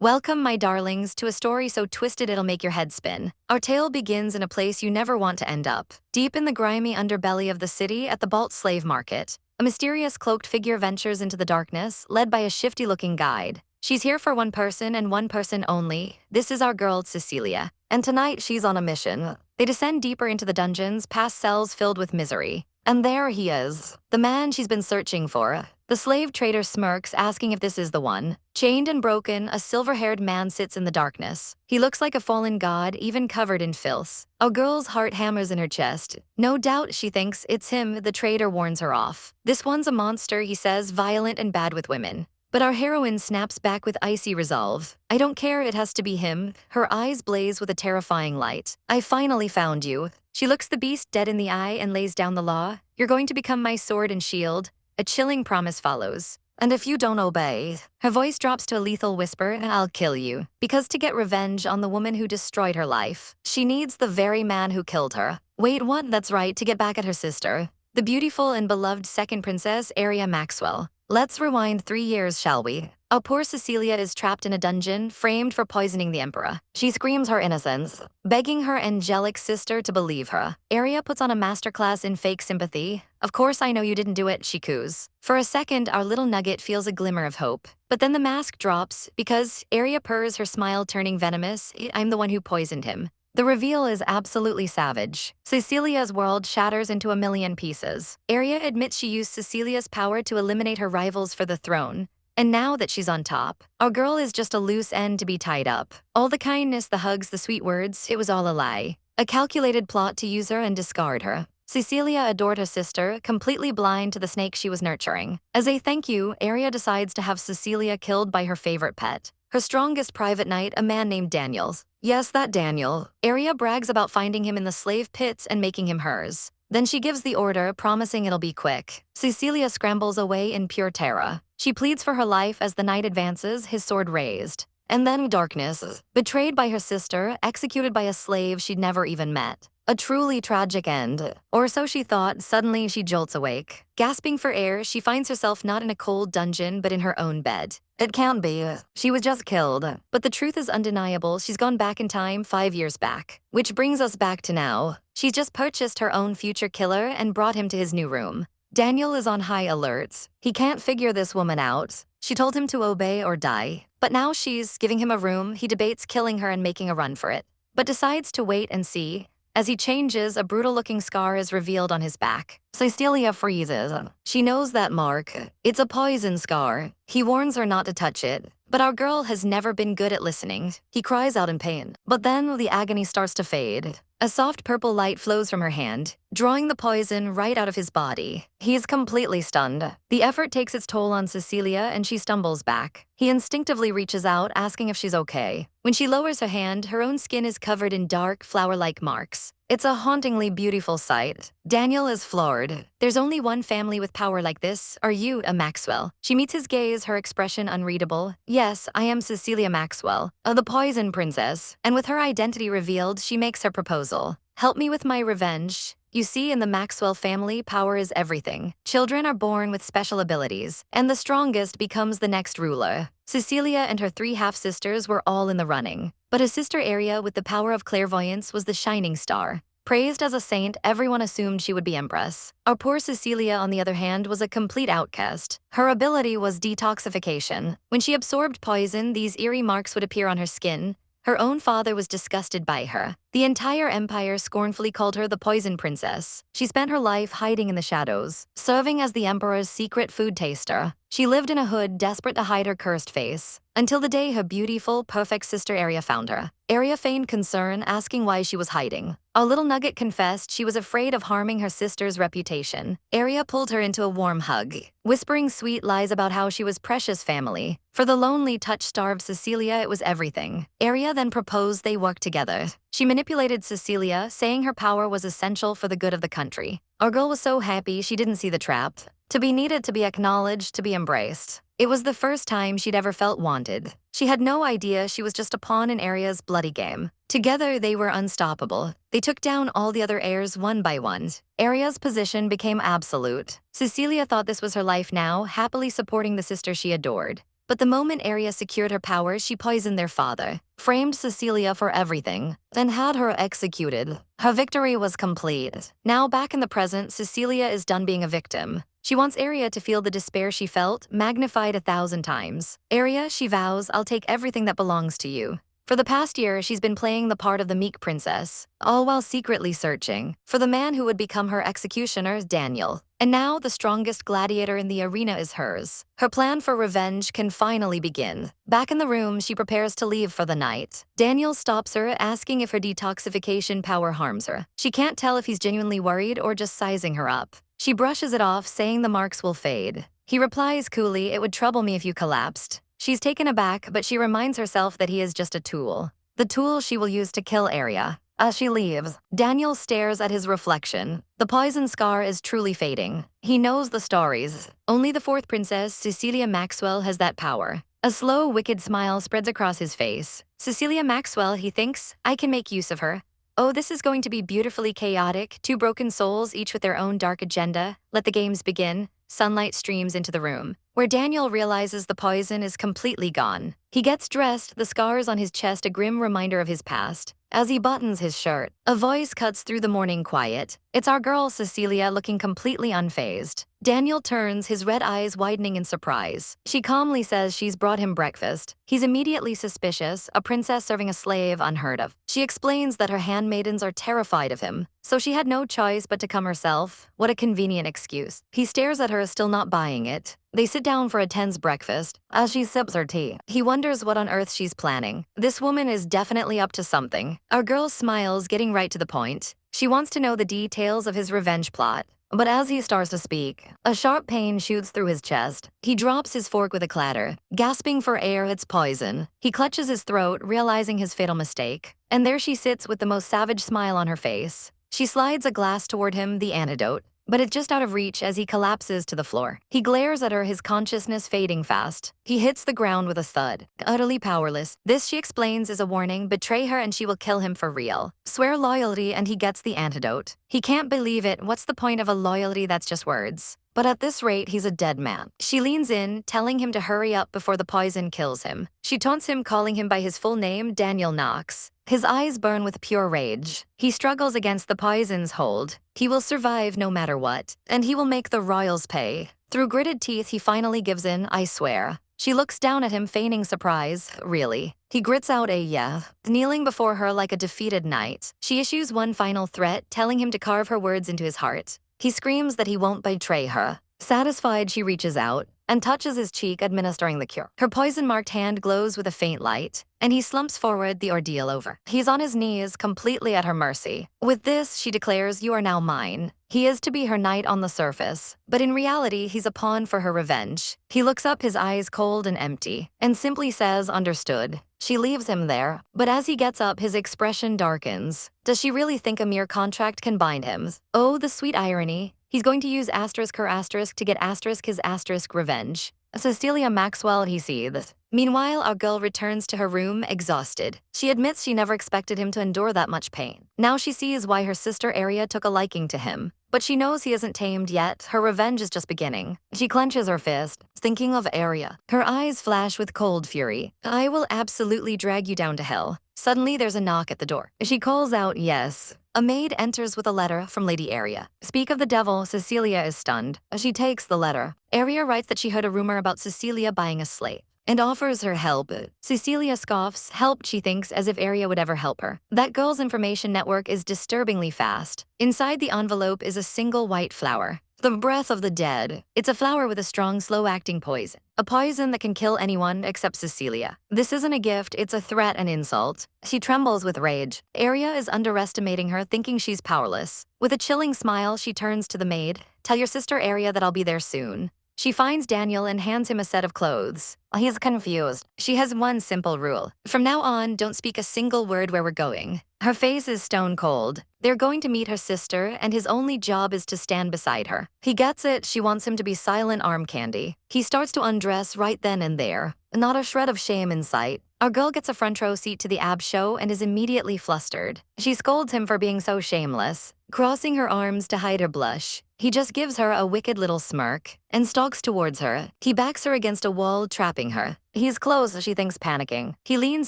Welcome, my darlings, to a story so twisted it'll make your head spin. Our tale begins in a place you never want to end up. Deep in the grimy underbelly of the city at the Balt slave market, a mysterious cloaked figure ventures into the darkness, led by a shifty-looking guide. She's here for one person and one person only. This is our girl, Cecilia. And tonight, she's on a mission. They descend deeper into the dungeons, past cells filled with misery. And there he is, the man she's been searching for. The slave trader smirks, asking if this is the one. Chained and broken, a silver-haired man sits in the darkness. He looks like a fallen god, even covered in filth. A girl's heart hammers in her chest. No doubt she thinks it's him. The trader warns her off. This one's a monster, he says, violent and bad with women. But our heroine snaps back with icy resolve. I don't care, it has to be him. Her eyes blaze with a terrifying light. I finally found you. She looks the beast dead in the eye and lays down the law. You're going to become my sword and shield. A chilling promise follows. And if you don't obey, her voice drops to a lethal whisper, I'll kill you. Because to get revenge on the woman who destroyed her life, she needs the very man who killed her. Wait, what? That's right, to get back at her sister. The beautiful and beloved second princess, Aria Maxwell. Let's rewind 3 years, shall we? Our poor Cecilia is trapped in a dungeon, framed for poisoning the emperor. She screams her innocence, begging her angelic sister to believe her. Aria puts on a masterclass in fake sympathy. Of course I know you didn't do it, she coos. For a second, our little nugget feels a glimmer of hope. But then the mask drops, because Aria purrs, her smile turning venomous. I'm the one who poisoned him. The reveal is absolutely savage. Cecilia's world shatters into a million pieces. Aria admits she used Cecilia's power to eliminate her rivals for the throne. And now that she's on top, our girl is just a loose end to be tied up. All the kindness, the hugs, the sweet words, it was all a lie. A calculated plot to use her and discard her. Cecilia adored her sister, completely blind to the snake she was nurturing. As a thank you, Aria decides to have Cecilia killed by her favorite pet. Her strongest private knight, a man named Daniel. Yes, that Daniel. Aria brags about finding him in the slave pits and making him hers. Then she gives the order, promising it'll be quick. Cecilia scrambles away in pure terror. She pleads for her life as the knight advances, his sword raised. And then darkness. Betrayed by her sister, executed by a slave she'd never even met. A truly tragic end. Or so she thought. Suddenly she jolts awake. Gasping for air, she finds herself not in a cold dungeon, but in her own bed. It can't be. She was just killed. But the truth is undeniable. She's gone back in time 5 years back. Which brings us back to now. She's just purchased her own future killer and brought him to his new room. Daniel is on high alert. He can't figure this woman out. She told him to obey or die. But now she's giving him a room. He debates killing her and making a run for it. But decides to wait and see. As he changes, a brutal-looking scar is revealed on his back. Cecilia freezes. She knows that mark. It's a poison scar. He warns her not to touch it. But our girl has never been good at listening. He cries out in pain. But then the agony starts to fade. A soft purple light flows from her hand, drawing the poison right out of his body. He is completely stunned. The effort takes its toll on Cecilia and she stumbles back. He instinctively reaches out, asking if she's okay. When she lowers her hand, her own skin is covered in dark, flower-like marks. It's a hauntingly beautiful sight. Daniel is floored. There's only one family with power like this. Are you a Maxwell? She meets his gaze, her expression unreadable. Yes, I am Cecilia Maxwell, the poison princess. And with her identity revealed, she makes her proposal. Help me with my revenge. You see, in the Maxwell family, power is everything. Children are born with special abilities, and the strongest becomes the next ruler. Cecilia and her 3 half-sisters were all in the running. But his sister Aria, with the power of clairvoyance, was the shining star. Praised as a saint, everyone assumed she would be empress. Our poor Cecilia, on the other hand, was a complete outcast. Her ability was detoxification. When she absorbed poison, these eerie marks would appear on her skin. Her own father was disgusted by her. The entire empire scornfully called her the Poison Princess. She spent her life hiding in the shadows, serving as the emperor's secret food taster. She lived in a hood, desperate to hide her cursed face, until the day her beautiful, perfect sister Aria found her. Aria feigned concern, asking why she was hiding. Our little nugget confessed she was afraid of harming her sister's reputation. Aria pulled her into a warm hug, whispering sweet lies about how she was precious family. For the lonely, touch-starved Cecilia, it was everything. Aria then proposed they work together. She manipulated Cecilia, saying her power was essential for the good of the country. Our girl was so happy she didn't see the trap. To be needed, to be acknowledged, to be embraced. It was the first time she'd ever felt wanted. She had no idea she was just a pawn in Aria's bloody game. Together, they were unstoppable. They took down all the other heirs one by one. Aria's position became absolute. Cecilia thought this was her life now, happily supporting the sister she adored. But the moment Aria secured her powers, she poisoned their father, framed Cecilia for everything, then had her executed. Her victory was complete. Now back in the present, Cecilia is done being a victim. She wants Aria to feel the despair she felt, magnified 1,000 times. Aria, she vows, I'll take everything that belongs to you. For the past year, she's been playing the part of the meek princess, all while secretly searching for the man who would become her executioner, Daniel. And now the strongest gladiator in the arena is hers. Her plan for revenge can finally begin. Back in the room, she prepares to leave for the night. Daniel stops her, asking if her detoxification power harms her. She can't tell if he's genuinely worried or just sizing her up. She brushes it off, saying the marks will fade. He replies coolly, it would trouble me if you collapsed. She's taken aback, but she reminds herself that he is just a tool. The tool she will use to kill Aria. As she leaves, Daniel stares at his reflection. The poison scar is truly fading. He knows the stories. Only the fourth princess, Cecilia Maxwell, has that power. A slow, wicked smile spreads across his face. Cecilia Maxwell, he thinks, I can make use of her. Oh, this is going to be beautifully chaotic. Two broken souls, each with their own dark agenda. Let the games begin. Sunlight streams into the room, where Daniel realizes the poison is completely gone. He gets dressed, the scars on his chest a grim reminder of his past. As he buttons his shirt, a voice cuts through the morning quiet. It's our girl Cecilia, looking completely unfazed. Daniel turns, his red eyes widening in surprise. She calmly says she's brought him breakfast. He's immediately suspicious, a princess serving a slave, unheard of. She explains that her handmaidens are terrified of him, so she had no choice but to come herself. What a convenient excuse. He stares at her, still not buying it. They sit down for a tense breakfast. As she sips her tea, he wonders what on earth she's planning. This woman is definitely up to something. Our girl smiles, getting right to the point. She wants to know the details of his revenge plot. But as he starts to speak, a sharp pain shoots through his chest. He drops his fork with a clatter. Gasping for air, it's poison. He clutches his throat, realizing his fatal mistake. And there she sits with the most savage smile on her face. She slides a glass toward him, the antidote, but it's just out of reach as he collapses to the floor. He glares at her, his consciousness fading fast. He hits the ground with a thud, utterly powerless. This, she explains, is a warning. Betray her and she will kill him for real. Swear loyalty and he gets the antidote. He can't believe it. What's the point of a loyalty that's just words? But at this rate, he's a dead man. She leans in, telling him to hurry up before the poison kills him. She taunts him, calling him by his full name, Daniel Knox. His eyes burn with pure rage. He struggles against the poison's hold. He will survive no matter what, and he will make the royals pay. Through gritted teeth, he finally gives in, I swear. She looks down at him, feigning surprise. Really? He grits out a yeah, kneeling before her like a defeated knight. She issues one final threat, telling him to carve her words into his heart. He screams that he won't betray her. Satisfied, she reaches out and touches his cheek, administering the cure. Her poison-marked hand glows with a faint light, and he slumps forward, the ordeal over. He's on his knees, completely at her mercy. With this, she declares, you are now mine. He is to be her knight on the surface, but in reality, he's a pawn for her revenge. He looks up, his eyes cold and empty, and simply says, understood. She leaves him there, but as he gets up, his expression darkens. Does she really think a mere contract can bind him? Oh, the sweet irony. He's going to use asterisk her asterisk to get asterisk his asterisk revenge. Cecilia Maxwell, he seethes. Meanwhile, our girl returns to her room, exhausted. She admits she never expected him to endure that much pain. Now she sees why her sister Aria took a liking to him. But she knows he isn't tamed yet. Her revenge is just beginning. She clenches her fist, thinking of Aria. Her eyes flash with cold fury. I will absolutely drag you down to hell. Suddenly, there's a knock at the door. She calls out, yes. A maid enters with a letter from Lady Aria. Speak of the devil, Cecilia is stunned. She takes the letter. Aria writes that she heard a rumor about Cecilia buying a slave and offers her help. Cecilia scoffs, help, she thinks, as if Aria would ever help her. That girl's information network is disturbingly fast. Inside the envelope is a single white flower. The breath of the dead. It's a flower with a strong, slow-acting poison. A poison that can kill anyone except Cecilia. This isn't a gift, it's a threat and insult. She trembles with rage. Aria is underestimating her, thinking she's powerless. With a chilling smile, she turns to the maid. Tell your sister Aria that I'll be there soon. She finds Daniel and hands him a set of clothes. He's confused. She has one simple rule. From now on, don't speak a single word where we're going. Her face is stone cold. They're going to meet her sister, and his only job is to stand beside her. He gets it. She wants him to be silent arm candy. He starts to undress right then and there. Not a shred of shame in sight. Our girl gets a front row seat to the ab show and is immediately flustered. She scolds him for being so shameless, crossing her arms to hide her blush. He just gives her a wicked little smirk and stalks towards her. He backs her against a wall, trapping her. He's close, she thinks, panicking. He leans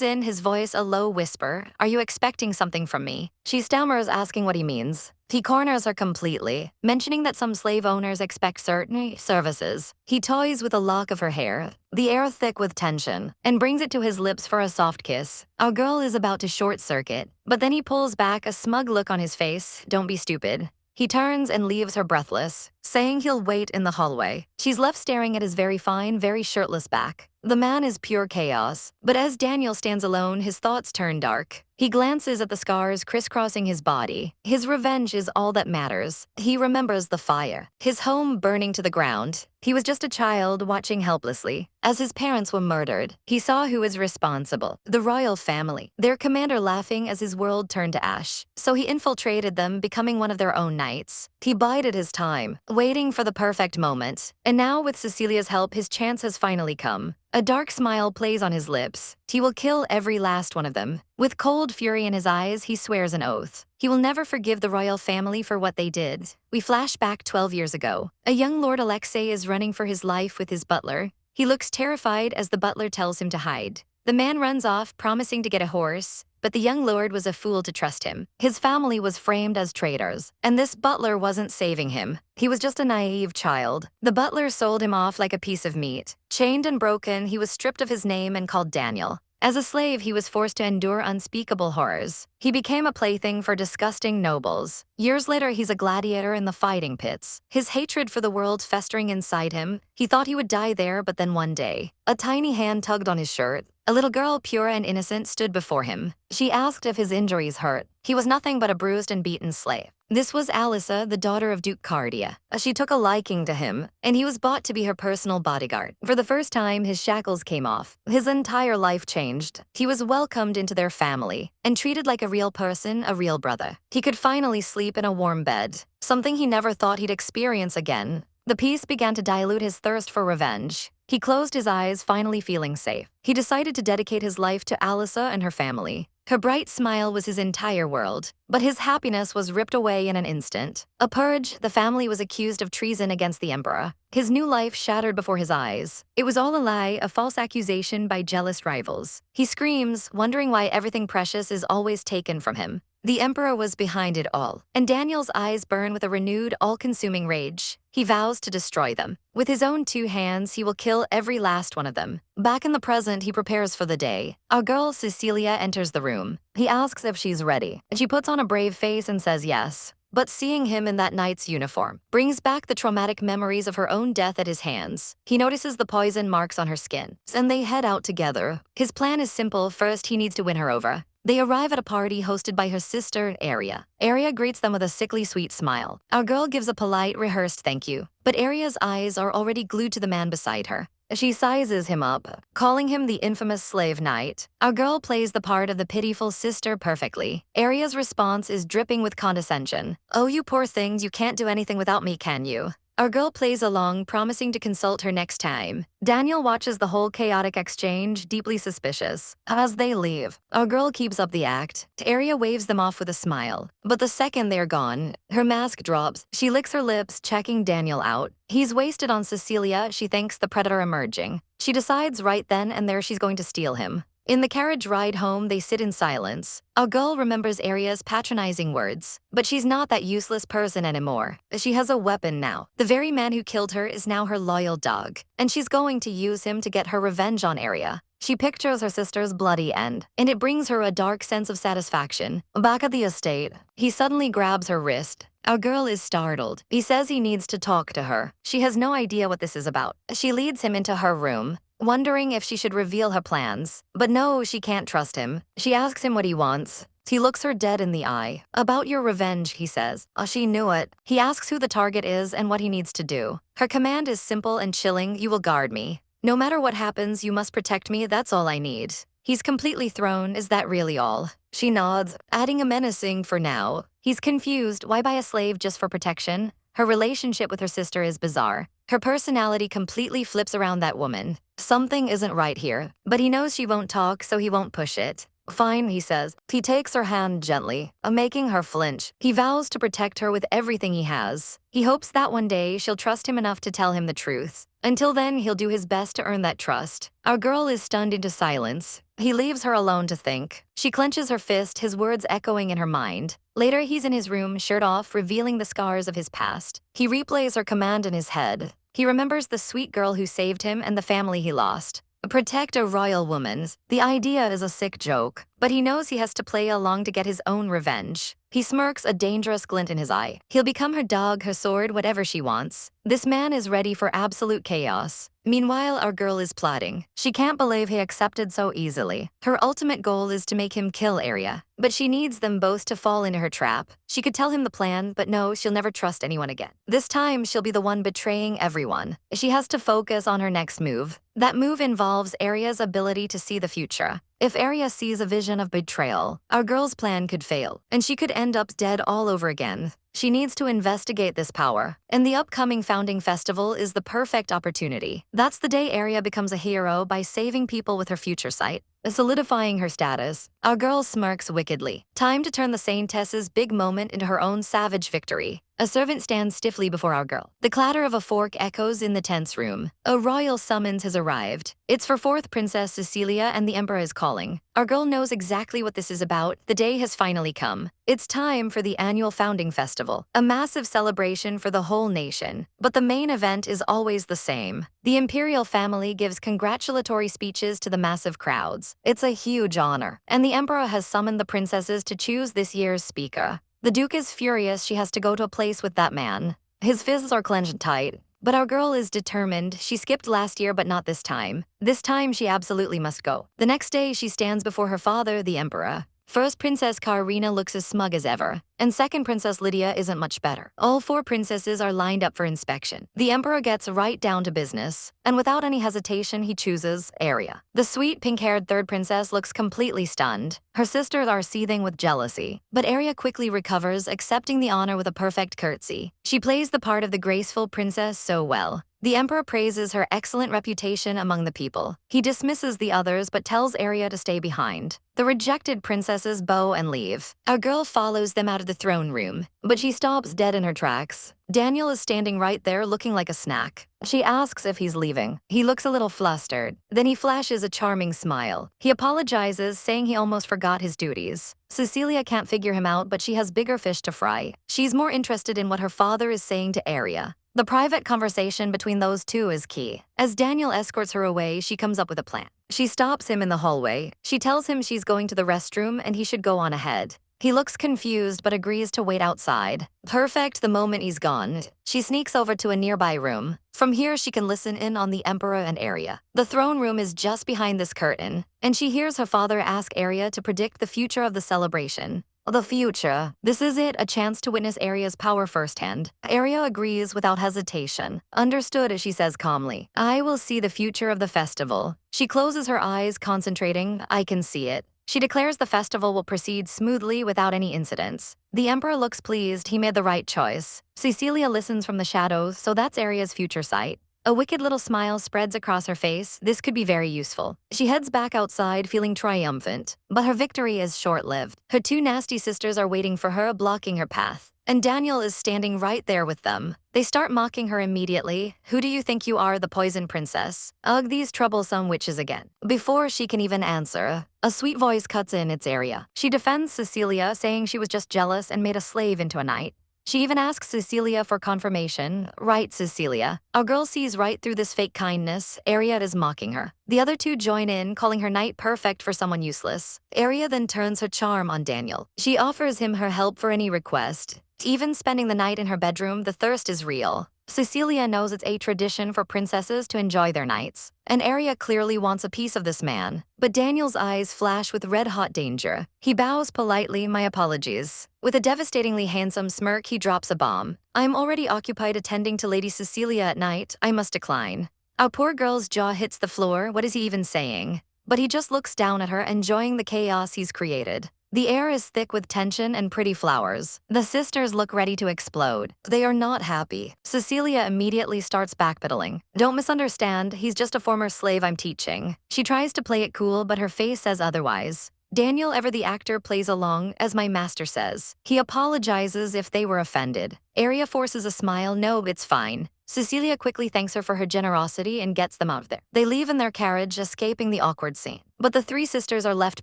in, his voice a low whisper. Are you expecting something from me? She stammers, asking what he means. He corners her completely, mentioning that some slave owners expect certain services. He toys with a lock of her hair, the air thick with tension, and brings it to his lips for a soft kiss. Our girl is about to short circuit, but then he pulls back, a smug look on his face. Don't be stupid. He turns and leaves her breathless, saying he'll wait in the hallway. She's left staring at his very fine, very shirtless back. The man is pure chaos, but as Daniel stands alone, his thoughts turn dark. He glances at the scars crisscrossing his body. His revenge is all that matters. He remembers the fire, his home burning to the ground. He was just a child watching helplessly as his parents were murdered. He saw who was responsible, the royal family, their commander laughing as his world turned to ash. So he infiltrated them, becoming one of their own knights. He bided his time, waiting for the perfect moment. And now, with Cecilia's help, his chance has finally come. A dark smile plays on his lips. He will kill every last one of them. With cold fury in his eyes, he swears an oath. He will never forgive the royal family for what they did. We flash back 12 years ago. A young Lord Alexei is running for his life with his butler. He looks terrified as the butler tells him to hide. The man runs off, promising to get a horse, but the young lord was a fool to trust him. His family was framed as traitors, and this butler wasn't saving him. He was just a naive child. The butler sold him off like a piece of meat. Chained and broken, he was stripped of his name and called Daniel. As a slave, he was forced to endure unspeakable horrors. He became a plaything for disgusting nobles. Years later, he's a gladiator in the fighting pits. His hatred for the world festering inside him. He thought he would die there, but then one day, a tiny hand tugged on his shirt. A little girl, pure and innocent, stood before him. She asked if his injuries hurt. He was nothing but a bruised and beaten slave. This was Alissa, the daughter of Duke Cardia. She took a liking to him, and he was bought to be her personal bodyguard. For the first time, his shackles came off. His entire life changed. He was welcomed into their family and treated like a real person, a real brother. He could finally sleep in a warm bed, something he never thought he'd experience again. The peace began to dilute his thirst for revenge. He closed his eyes, finally feeling safe. He decided to dedicate his life to Alissa and her family. Her bright smile was his entire world, but his happiness was ripped away in an instant. A purge, the family was accused of treason against the emperor. His new life shattered before his eyes. It was all a lie, a false accusation by jealous rivals. He screams, wondering why everything precious is always taken from him. The emperor was behind it all, and Daniel's eyes burn with a renewed, all-consuming rage. He vows to destroy them. With his own 2 hands, he will kill every last one of them. Back in the present, he prepares for the day. Our girl, Cecilia, enters the room. He asks if she's ready, and she puts on a brave face and says yes. But seeing him in that knight's uniform brings back the traumatic memories of her own death at his hands. He notices the poison marks on her skin, and they head out together. His plan is simple. First, he needs to win her over. They arrive at a party hosted by her sister, Aria. Aria greets them with a sickly sweet smile. Our girl gives a polite, rehearsed thank you, but Aria's eyes are already glued to the man beside her. She sizes him up, calling him the infamous slave knight. Our girl plays the part of the pitiful sister perfectly. Aria's response is dripping with condescension. Oh, you poor things, you can't do anything without me, can you? Our girl plays along, promising to consult her next time. Daniel watches the whole chaotic exchange, deeply suspicious. As they leave, our girl keeps up the act. Aria waves them off with a smile. But the second they're gone, her mask drops. She licks her lips, checking Daniel out. He's wasted on Cecilia, she thinks, the predator emerging. She decides right then and there she's going to steal him. In the carriage ride home, they sit in silence. Our girl remembers Aria's patronizing words, but she's not that useless person anymore. She has a weapon now. The very man who killed her is now her loyal dog, and she's going to use him to get her revenge on Aria. She pictures her sister's bloody end, and it brings her a dark sense of satisfaction. Back at the estate, he suddenly grabs her wrist. Our girl is startled. He says he needs to talk to her. She has no idea what this is about. She leads him into her room, wondering if she should reveal her plans. But no, she can't trust him. She asks him what he wants. He looks her dead in the eye. About your revenge, he says. She knew it. He asks who the target is and what he needs to do. Her command is simple and chilling. You will guard me. No matter what happens, you must protect me. That's all I need. He's completely thrown. Is that really all? She nods, adding a menacing for now. He's confused. Why buy a slave just for protection? Her relationship with her sister is bizarre. Her personality completely flips around that woman. Something isn't right here, but he knows she won't talk, so he won't push it. Fine, he says. He takes her hand gently, making her flinch. He vows to protect her with everything he has. He hopes that one day she'll trust him enough to tell him the truth. Until then, he'll do his best to earn that trust. Our girl is stunned into silence. He leaves her alone to think. She clenches her fist, his words echoing in her mind. Later, he's in his room, shirt off, revealing the scars of his past. He replays her command in his head. He remembers the sweet girl who saved him and the family he lost. Protect a royal woman. The idea is a sick joke, but he knows he has to play along to get his own revenge. He smirks, a dangerous glint in his eye. He'll become her dog, her sword, whatever she wants. This man is ready for absolute chaos. Meanwhile, our girl is plotting. She can't believe he accepted so easily. Her ultimate goal is to make him kill Aria, but she needs them both to fall into her trap. She could tell him the plan, but no, she'll never trust anyone again. This time, she'll be the one betraying everyone. She has to focus on her next move. That move involves Aria's ability to see the future. If Aria sees a vision of betrayal, our girl's plan could fail, and she could end up dead all over again. She needs to investigate this power, and the upcoming founding festival is the perfect opportunity. That's the day Aria becomes a hero by saving people with her future sight, solidifying her status. Our girl smirks wickedly. Time to turn the Saintess's big moment into her own savage victory. A servant stands stiffly before our girl. The clatter of a fork echoes in the tense room. A royal summons has arrived. It's for 4th Princess Cecilia, and the Emperor is calling. Our girl knows exactly what this is about. The day has finally come. It's time for the annual founding festival, a massive celebration for the whole nation. But the main event is always the same. The imperial family gives congratulatory speeches to the massive crowds. It's a huge honor, and the Emperor has summoned the princesses to choose this year's speaker. The Duke is furious she has to go to a place with that man. His fists are clenched tight. But our girl is determined. She skipped last year, but not this time. This time, she absolutely must go. The next day, she stands before her father, the Emperor. First Princess Karina looks as smug as ever, and second Princess Lydia isn't much better. All 4 princesses are lined up for inspection. The Emperor gets right down to business, and without any hesitation, he chooses Aria. The sweet pink-haired 3rd princess looks completely stunned. Her sisters are seething with jealousy, but Aria quickly recovers, accepting the honor with a perfect curtsy. She plays the part of the graceful princess so well. The Emperor praises her excellent reputation among the people. He dismisses the others but tells Aria to stay behind. The rejected princesses bow and leave. Our girl follows them out of the throne room, but she stops dead in her tracks. Daniel is standing right there looking like a snack. She asks if he's leaving. He looks a little flustered. Then he flashes a charming smile. He apologizes, saying he almost forgot his duties. Cecilia can't figure him out, but she has bigger fish to fry. She's more interested in what her father is saying to Aria. The private conversation between those two is key. As Daniel escorts her away, she comes up with a plan. She stops him in the hallway. She tells him she's going to the restroom and he should go on ahead. He looks confused but agrees to wait outside. Perfect the moment he's gone. She sneaks over to a nearby room. From here, she can listen in on the Emperor and Aria. The throne room is just behind this curtain, and she hears her father ask Aria to predict the future of the celebration. The future. This is it, a chance to witness Aria's power firsthand. Aria agrees without hesitation. Understood, she says calmly. I will see the future of the festival. She closes her eyes, concentrating. I can see it. She declares the festival will proceed smoothly without any incidents. The Emperor looks pleased. He made the right choice. Cecilia listens from the shadows, so that's Aria's future sight. A wicked little smile spreads across her face. This could be very useful. She heads back outside, feeling triumphant. But her victory is short-lived. Her 2 nasty sisters are waiting for her, blocking her path. And Daniel is standing right there with them. They start mocking her immediately. Who do you think you are, the poison princess? Ugh, these troublesome witches again. Before she can even answer, a sweet voice cuts in. It's Aria. She defends Cecilia, saying she was just jealous and made a slave into a knight. She even asks Cecilia for confirmation. Right, Cecilia. Our girl sees right through this fake kindness. Aria is mocking her. The other 2 join in, calling her knight perfect for someone useless. Aria then turns her charm on Daniel. She offers him her help for any request. Even spending the night in her bedroom, the thirst is real. Cecilia knows it's a tradition for princesses to enjoy their nights, and Aria clearly wants a piece of this man. But Daniel's eyes flash with red-hot danger. He bows politely, my apologies. With a devastatingly handsome smirk, he drops a bomb. I'm already occupied attending to Lady Cecilia at night. I must decline. Our poor girl's jaw hits the floor. What is he even saying? But he just looks down at her, enjoying the chaos he's created. The air is thick with tension and pretty flowers. The sisters look ready to explode. They are not happy. Cecilia immediately starts backpedaling. Don't misunderstand, he's just a former slave I'm teaching. She tries to play it cool, but her face says otherwise. Daniel Ever the actor plays along, as my master says. He apologizes if they were offended. Aria forces a smile, no, it's fine. Cecilia quickly thanks her for her generosity and gets them out of there. They leave in their carriage, escaping the awkward scene. But the three sisters are left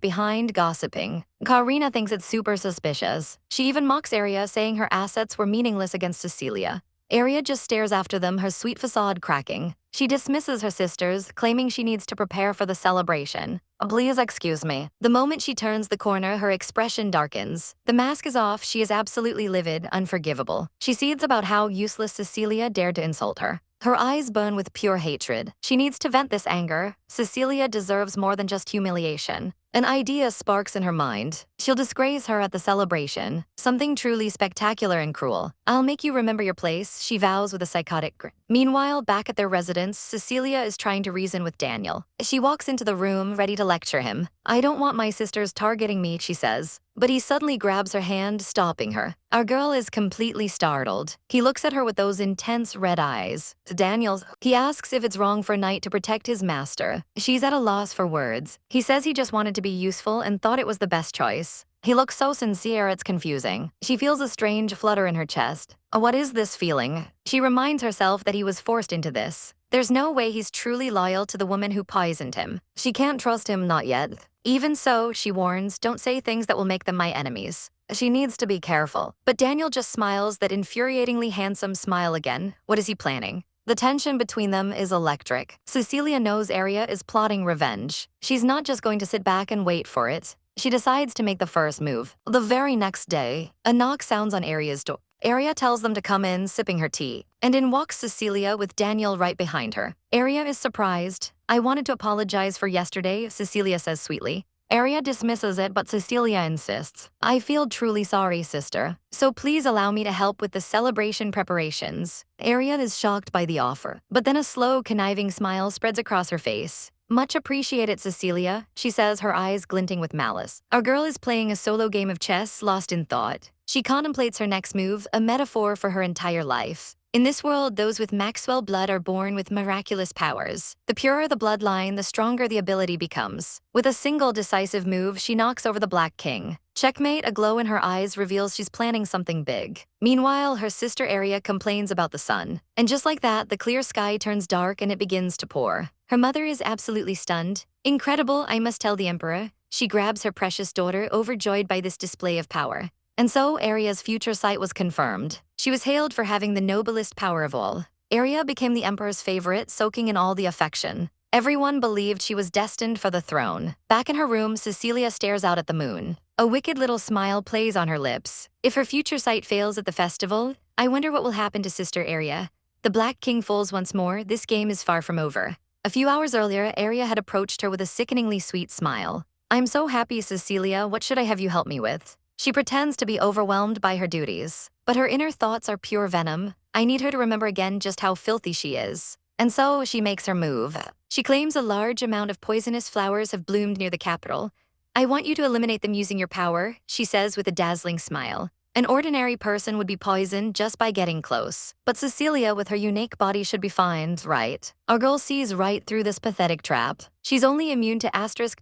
behind, gossiping. Karina thinks it's super suspicious. She even mocks Aria, saying her assets were meaningless against Cecilia. Aria just stares after them, her sweet facade cracking. She dismisses her sisters, claiming she needs to prepare for the celebration. Please excuse me. The moment she turns the corner, her expression darkens. The mask is off, she is absolutely livid, unforgivable. She seethes about how useless Cecilia dared to insult her. Her eyes burn with pure hatred. She needs to vent this anger. Cecilia deserves more than just humiliation. An idea sparks in her mind. She'll disgrace her at the celebration. Something truly spectacular and cruel. I'll make you remember your place, she vows with a psychotic grin. Meanwhile, back at their residence, Cecilia is trying to reason with Daniel. She walks into the room, ready to lecture him. I don't want my sisters targeting me, she says. But he suddenly grabs her hand, stopping her. Our girl is completely startled. He looks at her with those intense red eyes. To Daniel, he asks if it's wrong for a knight to protect his master. She's at a loss for words. He says he just wanted to be useful and thought it was the best choice. He looks so sincere, it's confusing. She feels a strange flutter in her chest. What is this feeling? She reminds herself that he was forced into this. There's no way he's truly loyal to the woman who poisoned him. She can't trust him, not yet. Even so, she warns, don't say things that will make them my enemies. She needs to be careful. But Daniel just smiles that infuriatingly handsome smile again. What is he planning? The tension between them is electric. Cecilia knows Aria is plotting revenge. She's not just going to sit back and wait for it. She decides to make the first move. The very next day, a knock sounds on Aria's door. Aria tells them to come in, sipping her tea. And in walks Cecilia with Daniel right behind her. Aria is surprised. I wanted to apologize for yesterday, Cecilia says sweetly. Aria dismisses it, but Cecilia insists. I feel truly sorry, sister. So please allow me to help with the celebration preparations. Aria is shocked by the offer, but then a slow, conniving smile spreads across her face. Much appreciated, Cecilia, she says, her eyes glinting with malice. Our girl is playing a solo game of chess, lost in thought. She contemplates her next move, a metaphor for her entire life. In this world, those with Maxwell blood are born with miraculous powers. The purer the bloodline, the stronger the ability becomes. With a single decisive move, she knocks over the Black King. Checkmate, a glow in her eyes reveals she's planning something big. Meanwhile, her sister Aria complains about the sun. And just like that, the clear sky turns dark and it begins to pour. Her mother is absolutely stunned. Incredible, I must tell the emperor. She grabs her precious daughter, overjoyed by this display of power. And so, Aria's future sight was confirmed. She was hailed for having the noblest power of all. Aria became the emperor's favorite, soaking in all the affection. Everyone believed she was destined for the throne. Back in her room, Cecilia stares out at the moon. A wicked little smile plays on her lips. If her future sight fails at the festival, I wonder what will happen to Sister Aria. The Black King falls once more. This game is far from over. A few hours earlier, Aria had approached her with a sickeningly sweet smile. I'm so happy, Cecilia. What should I have you help me with? She pretends to be overwhelmed by her duties, but her inner thoughts are pure venom. I need her to remember again just how filthy she is. And so she makes her move. She claims a large amount of poisonous flowers have bloomed near the capital. I want you to eliminate them using your power, she says with a dazzling smile. An ordinary person would be poisoned just by getting close. But Cecilia, with her unique body, should be fine, right? Our girl sees right through this pathetic trap. She's only immune to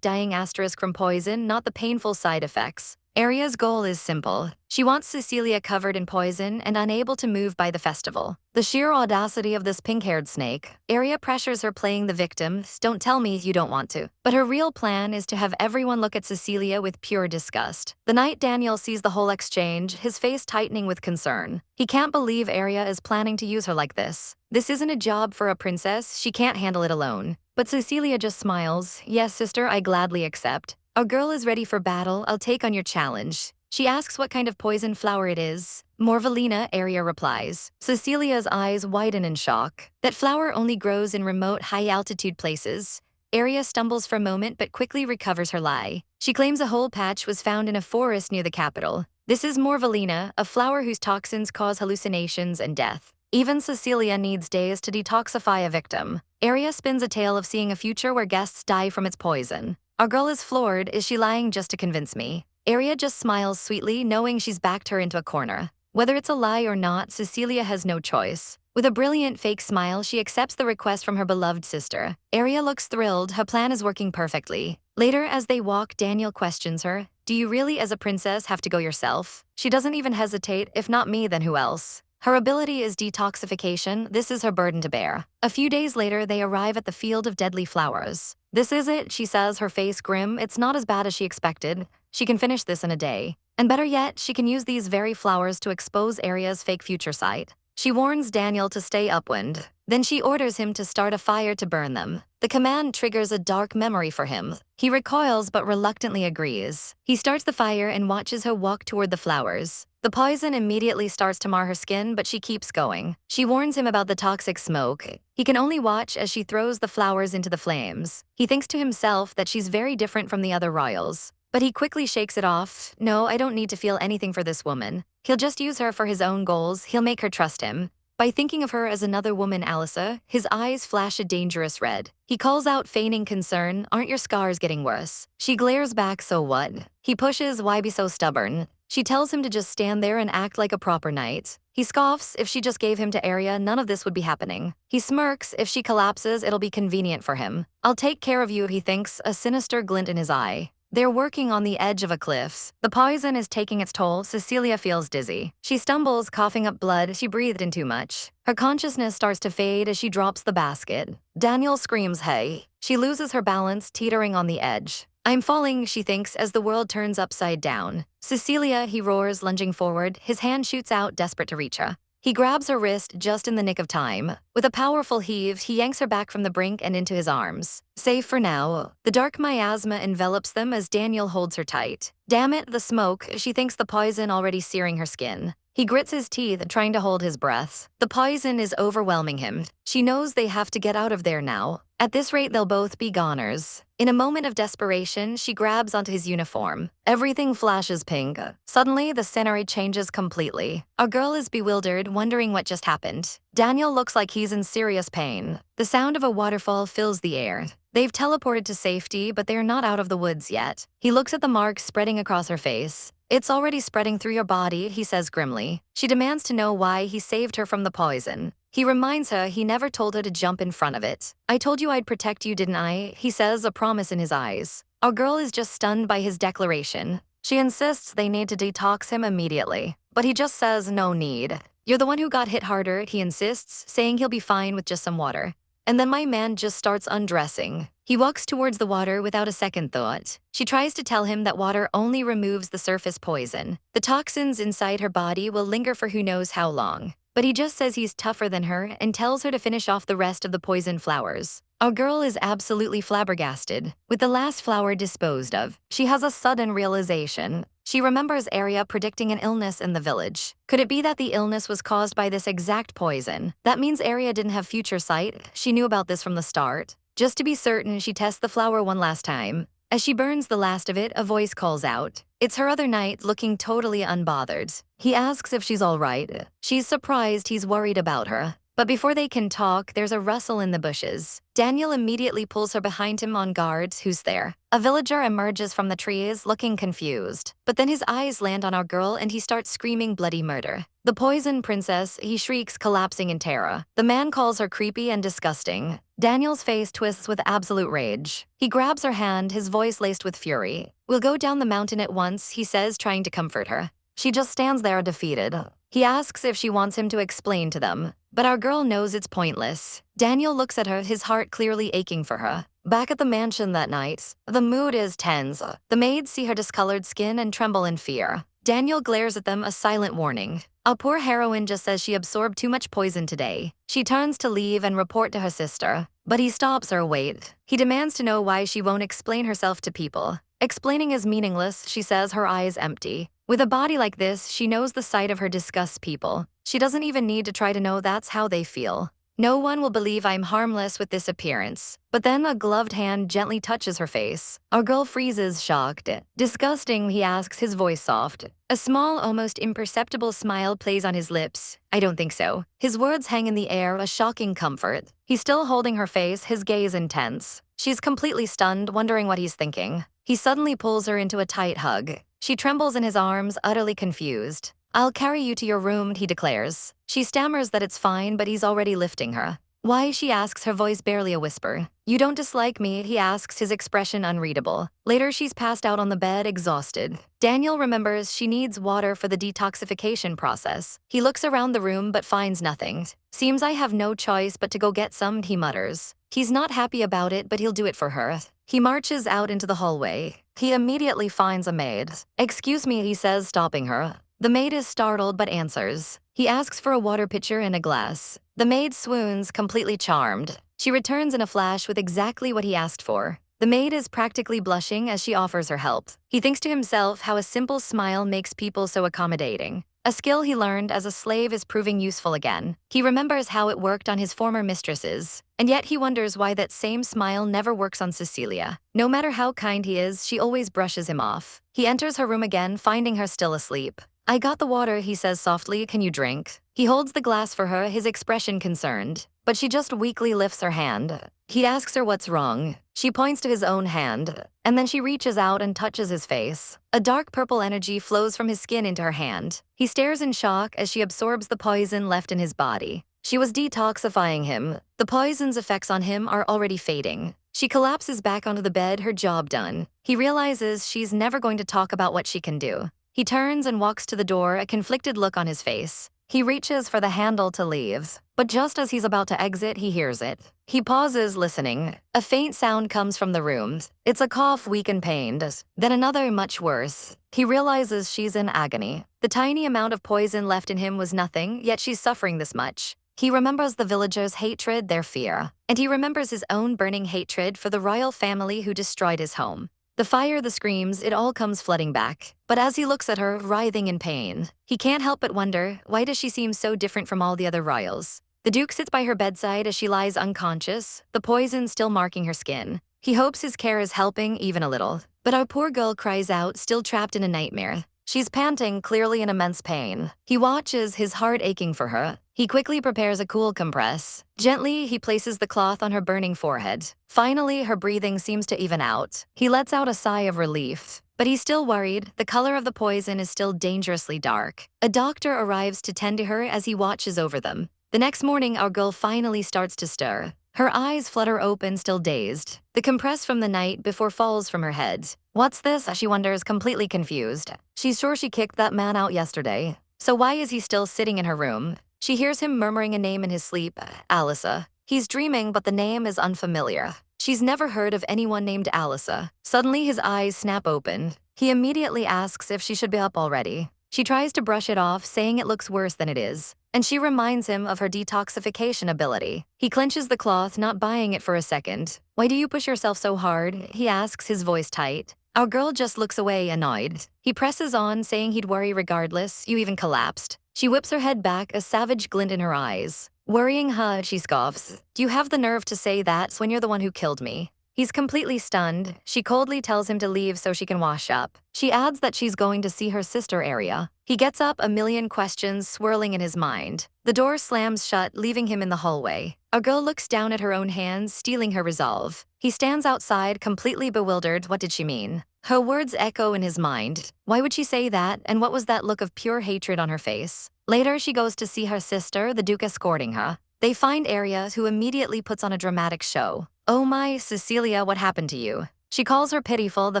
dying from poison, not the painful side effects. Aria's goal is simple. She wants Cecilia covered in poison and unable to move by the festival. The sheer audacity of this pink-haired snake. Aria pressures her, playing the victim. Don't tell me you don't want to. But her real plan is to have everyone look at Cecilia with pure disgust. The night Daniel sees the whole exchange, his face tightening with concern. He can't believe Aria is planning to use her like this. This isn't a job for a princess. She can't handle it alone. But Cecilia just smiles. Yes, sister, I gladly accept. Our girl is ready for battle. I'll take on your challenge. She asks what kind of poison flower it is. Morvelina, Aria replies. Cecilia's eyes widen in shock. That flower only grows in remote, high-altitude places. Aria stumbles for a moment but quickly recovers her lie. She claims a whole patch was found in a forest near the capital. This is Morvelina, a flower whose toxins cause hallucinations and death. Even Cecilia needs days to detoxify a victim. Aria spins a tale of seeing a future where guests die from its poison. Our girl is floored. Is she lying just to convince me? Aria just smiles sweetly, knowing she's backed her into a corner. Whether it's a lie or not, Cecilia has no choice. With a brilliant fake smile, she accepts the request from her beloved sister. Aria looks thrilled. Her plan is working perfectly. Later, as they walk, Daniel questions her, "Do you really, as a princess, have to go yourself?" She doesn't even hesitate, "If not me, then who else?" Her ability is detoxification, this is her burden to bear. A few days later, they arrive at the field of deadly flowers. "This is it," she says, her face grim. "It's not as bad as she expected. She can finish this in a day. And better yet, she can use these very flowers to expose Aria's fake future site." She warns Daniel to stay upwind. Then she orders him to start a fire to burn them. The command triggers a dark memory for him. He recoils but reluctantly agrees. He starts the fire and watches her walk toward the flowers. The poison immediately starts to mar her skin, but she keeps going. She warns him about the toxic smoke. He can only watch as she throws the flowers into the flames. He thinks to himself that she's very different from the other royals. But he quickly shakes it off. "No, I don't need to feel anything for this woman. He'll just use her for his own goals. He'll make her trust him." By thinking of her as another woman, Alyssa, his eyes flash a dangerous red. He calls out, feigning concern, "Aren't your scars getting worse?" She glares back, "So what?" He pushes, "Why be so stubborn?" She tells him to just stand there and act like a proper knight. He scoffs, "If she just gave him to Aria, none of this would be happening." He smirks, "If she collapses, it'll be convenient for him. I'll take care of you," he thinks, a sinister glint in his eye. They're working on the edge of a cliff. The poison is taking its toll. Cecilia feels dizzy. She stumbles, coughing up blood. She breathed in too much. Her consciousness starts to fade as she drops the basket. Daniel screams, "Hey!" She loses her balance, teetering on the edge. "I'm falling," she thinks, as the world turns upside down. "Cecilia," he roars, lunging forward. His hand shoots out, desperate to reach her. He grabs her wrist just in the nick of time. With a powerful heave, he yanks her back from the brink and into his arms. Safe for now. The dark miasma envelops them as Daniel holds her tight. Damn it, the smoke. She thinks the poison already searing her skin. He grits his teeth, trying to hold his breath. The poison is overwhelming him. She knows they have to get out of there now. At this rate, they'll both be goners. In a moment of desperation, she grabs onto his uniform. Everything flashes pink. Suddenly, the scenery changes completely. Our girl is bewildered, wondering what just happened. Daniel looks like he's in serious pain. The sound of a waterfall fills the air. They've teleported to safety, but they're not out of the woods yet. He looks at the mark spreading across her face. "It's already spreading through your body," he says grimly. She demands to know why he saved her from the poison. He reminds her he never told her to jump in front of it. "I told you I'd protect you, didn't I?" he says, a promise in his eyes. Our girl is just stunned by his declaration. She insists they need to detox him immediately. But he just says, "No need. You're the one who got hit harder," he insists, saying he'll be fine with just some water. And then my man just starts undressing. He walks towards the water without a second thought. She tries to tell him that water only removes the surface poison. The toxins inside her body will linger for who knows how long. But he just says he's tougher than her and tells her to finish off the rest of the poison flowers. Our girl is absolutely flabbergasted. With the last flower disposed of, she has a sudden realization. She remembers Aria predicting an illness in the village. Could it be that the illness was caused by this exact poison? That means Aria didn't have future sight. She knew about this from the start. Just to be certain, she tests the flower one last time. As she burns the last of it, a voice calls out. It's her other knight, looking totally unbothered. He asks if she's all right. She's surprised he's worried about her. But before they can talk, there's a rustle in the bushes. Daniel immediately pulls her behind him on guard. Who's there? A villager emerges from the trees, looking confused. But then his eyes land on our girl and he starts screaming bloody murder. "The poison princess," he shrieks, collapsing in terror. The man calls her creepy and disgusting. Daniel's face twists with absolute rage. He grabs her hand, his voice laced with fury. "We'll go down the mountain at once," he says, trying to comfort her. She just stands there defeated. He asks if she wants him to explain to them, but our girl knows it's pointless. Daniel looks at her, his heart clearly aching for her. Back at the mansion that night, the mood is tense. The maids see her discolored skin and tremble in fear. Daniel glares at them, a silent warning. Our poor heroine just says she absorbed too much poison today. She turns to leave and report to her sister, but he stops her. Wait. He demands to know why she won't explain herself to people. Explaining is meaningless, she says, her eyes empty. With a body like this, she knows the sight of her disgusts people. She doesn't even need to try to know that's how they feel. "No one will believe I'm harmless with this appearance." But then a gloved hand gently touches her face. Our girl freezes, shocked. "Disgusting," he asks, his voice soft. A small, almost imperceptible smile plays on his lips. "I don't think so." His words hang in the air, a shocking comfort. He's still holding her face, his gaze intense. She's completely stunned, wondering what he's thinking. He suddenly pulls her into a tight hug. She trembles in his arms, utterly confused. "I'll carry you to your room," he declares. She stammers that it's fine, but he's already lifting her. Why, she asks, her voice barely a whisper. You don't dislike me, he asks, his expression unreadable. Later, she's passed out on the bed, exhausted. Daniel remembers she needs water for the detoxification process. He looks around the room but finds nothing. Seems I have no choice but to go get some, he mutters. He's not happy about it, but he'll do it for her. He marches out into the hallway. He immediately finds a maid. Excuse me, he says, stopping her. The maid is startled but answers. He asks for a water pitcher and a glass. The maid swoons, completely charmed. She returns in a flash with exactly what he asked for. The maid is practically blushing as she offers her help. He thinks to himself how a simple smile makes people so accommodating. A skill he learned as a slave is proving useful again. He remembers how it worked on his former mistresses, and yet he wonders why that same smile never works on Cecilia. No matter how kind he is, she always brushes him off. He enters her room again, finding her still asleep. I got the water, he says softly, can you drink? He holds the glass for her, his expression concerned, but she just weakly lifts her hand. He asks her what's wrong. She points to his own hand, and then she reaches out and touches his face. A dark purple energy flows from his skin into her hand. He stares in shock as she absorbs the poison left in his body. She was detoxifying him. The poison's effects on him are already fading. She collapses back onto the bed, her job done. He realizes she's never going to talk about what she can do. He turns and walks to the door, a conflicted look on his face. He reaches for the handle to leave, but just as he's about to exit, he hears it. He pauses, listening. A faint sound comes from the room. It's a cough, weak and pained. Then another, much worse. He realizes she's in agony. The tiny amount of poison left in him was nothing, yet she's suffering this much. He remembers the villagers' hatred, their fear, and he remembers his own burning hatred for the royal family who destroyed his home. The fire, the screams, it all comes flooding back. But as he looks at her, writhing in pain, he can't help but wonder, why does she seem so different from all the other royals? The Duke sits by her bedside as she lies unconscious, the poison still marking her skin. He hopes his care is helping, even a little. But our poor girl cries out, still trapped in a nightmare. She's panting, clearly in immense pain. He watches, his heart aching for her. He quickly prepares a cool compress. Gently, he places the cloth on her burning forehead. Finally, her breathing seems to even out. He lets out a sigh of relief. But he's still worried. The color of the poison is still dangerously dark. A doctor arrives to tend to her as he watches over them. The next morning, our girl finally starts to stir. Her eyes flutter open, still dazed. The compress from the night before falls from her head. What's this? She wonders, completely confused. She's sure she kicked that man out yesterday. So why is he still sitting in her room? She hears him murmuring a name in his sleep, Alyssa. He's dreaming, but the name is unfamiliar. She's never heard of anyone named Alyssa. Suddenly, his eyes snap open. He immediately asks if she should be up already. She tries to brush it off, saying it looks worse than it is. And she reminds him of her detoxification ability. He clenches the cloth, not buying it for a second. Why do you push yourself so hard? He asks, his voice tight. Our girl just looks away, annoyed. He presses on, saying he'd worry regardless. You even collapsed. She whips her head back, a savage glint in her eyes. Worrying, huh? She scoffs. Do you have the nerve to say that when you're the one who killed me? He's completely stunned. She coldly tells him to leave so she can wash up. She adds that she's going to see her sister, Aria. He gets up, a million questions swirling in his mind. The door slams shut, leaving him in the hallway. A girl looks down at her own hands, stealing her resolve. He stands outside, completely bewildered. What did she mean? Her words echo in his mind. Why would she say that, and what was that look of pure hatred on her face? Later, she goes to see her sister, the Duke escorting her. They find Aria, who immediately puts on a dramatic show. Oh my, Cecilia, what happened to you? She calls her pitiful, the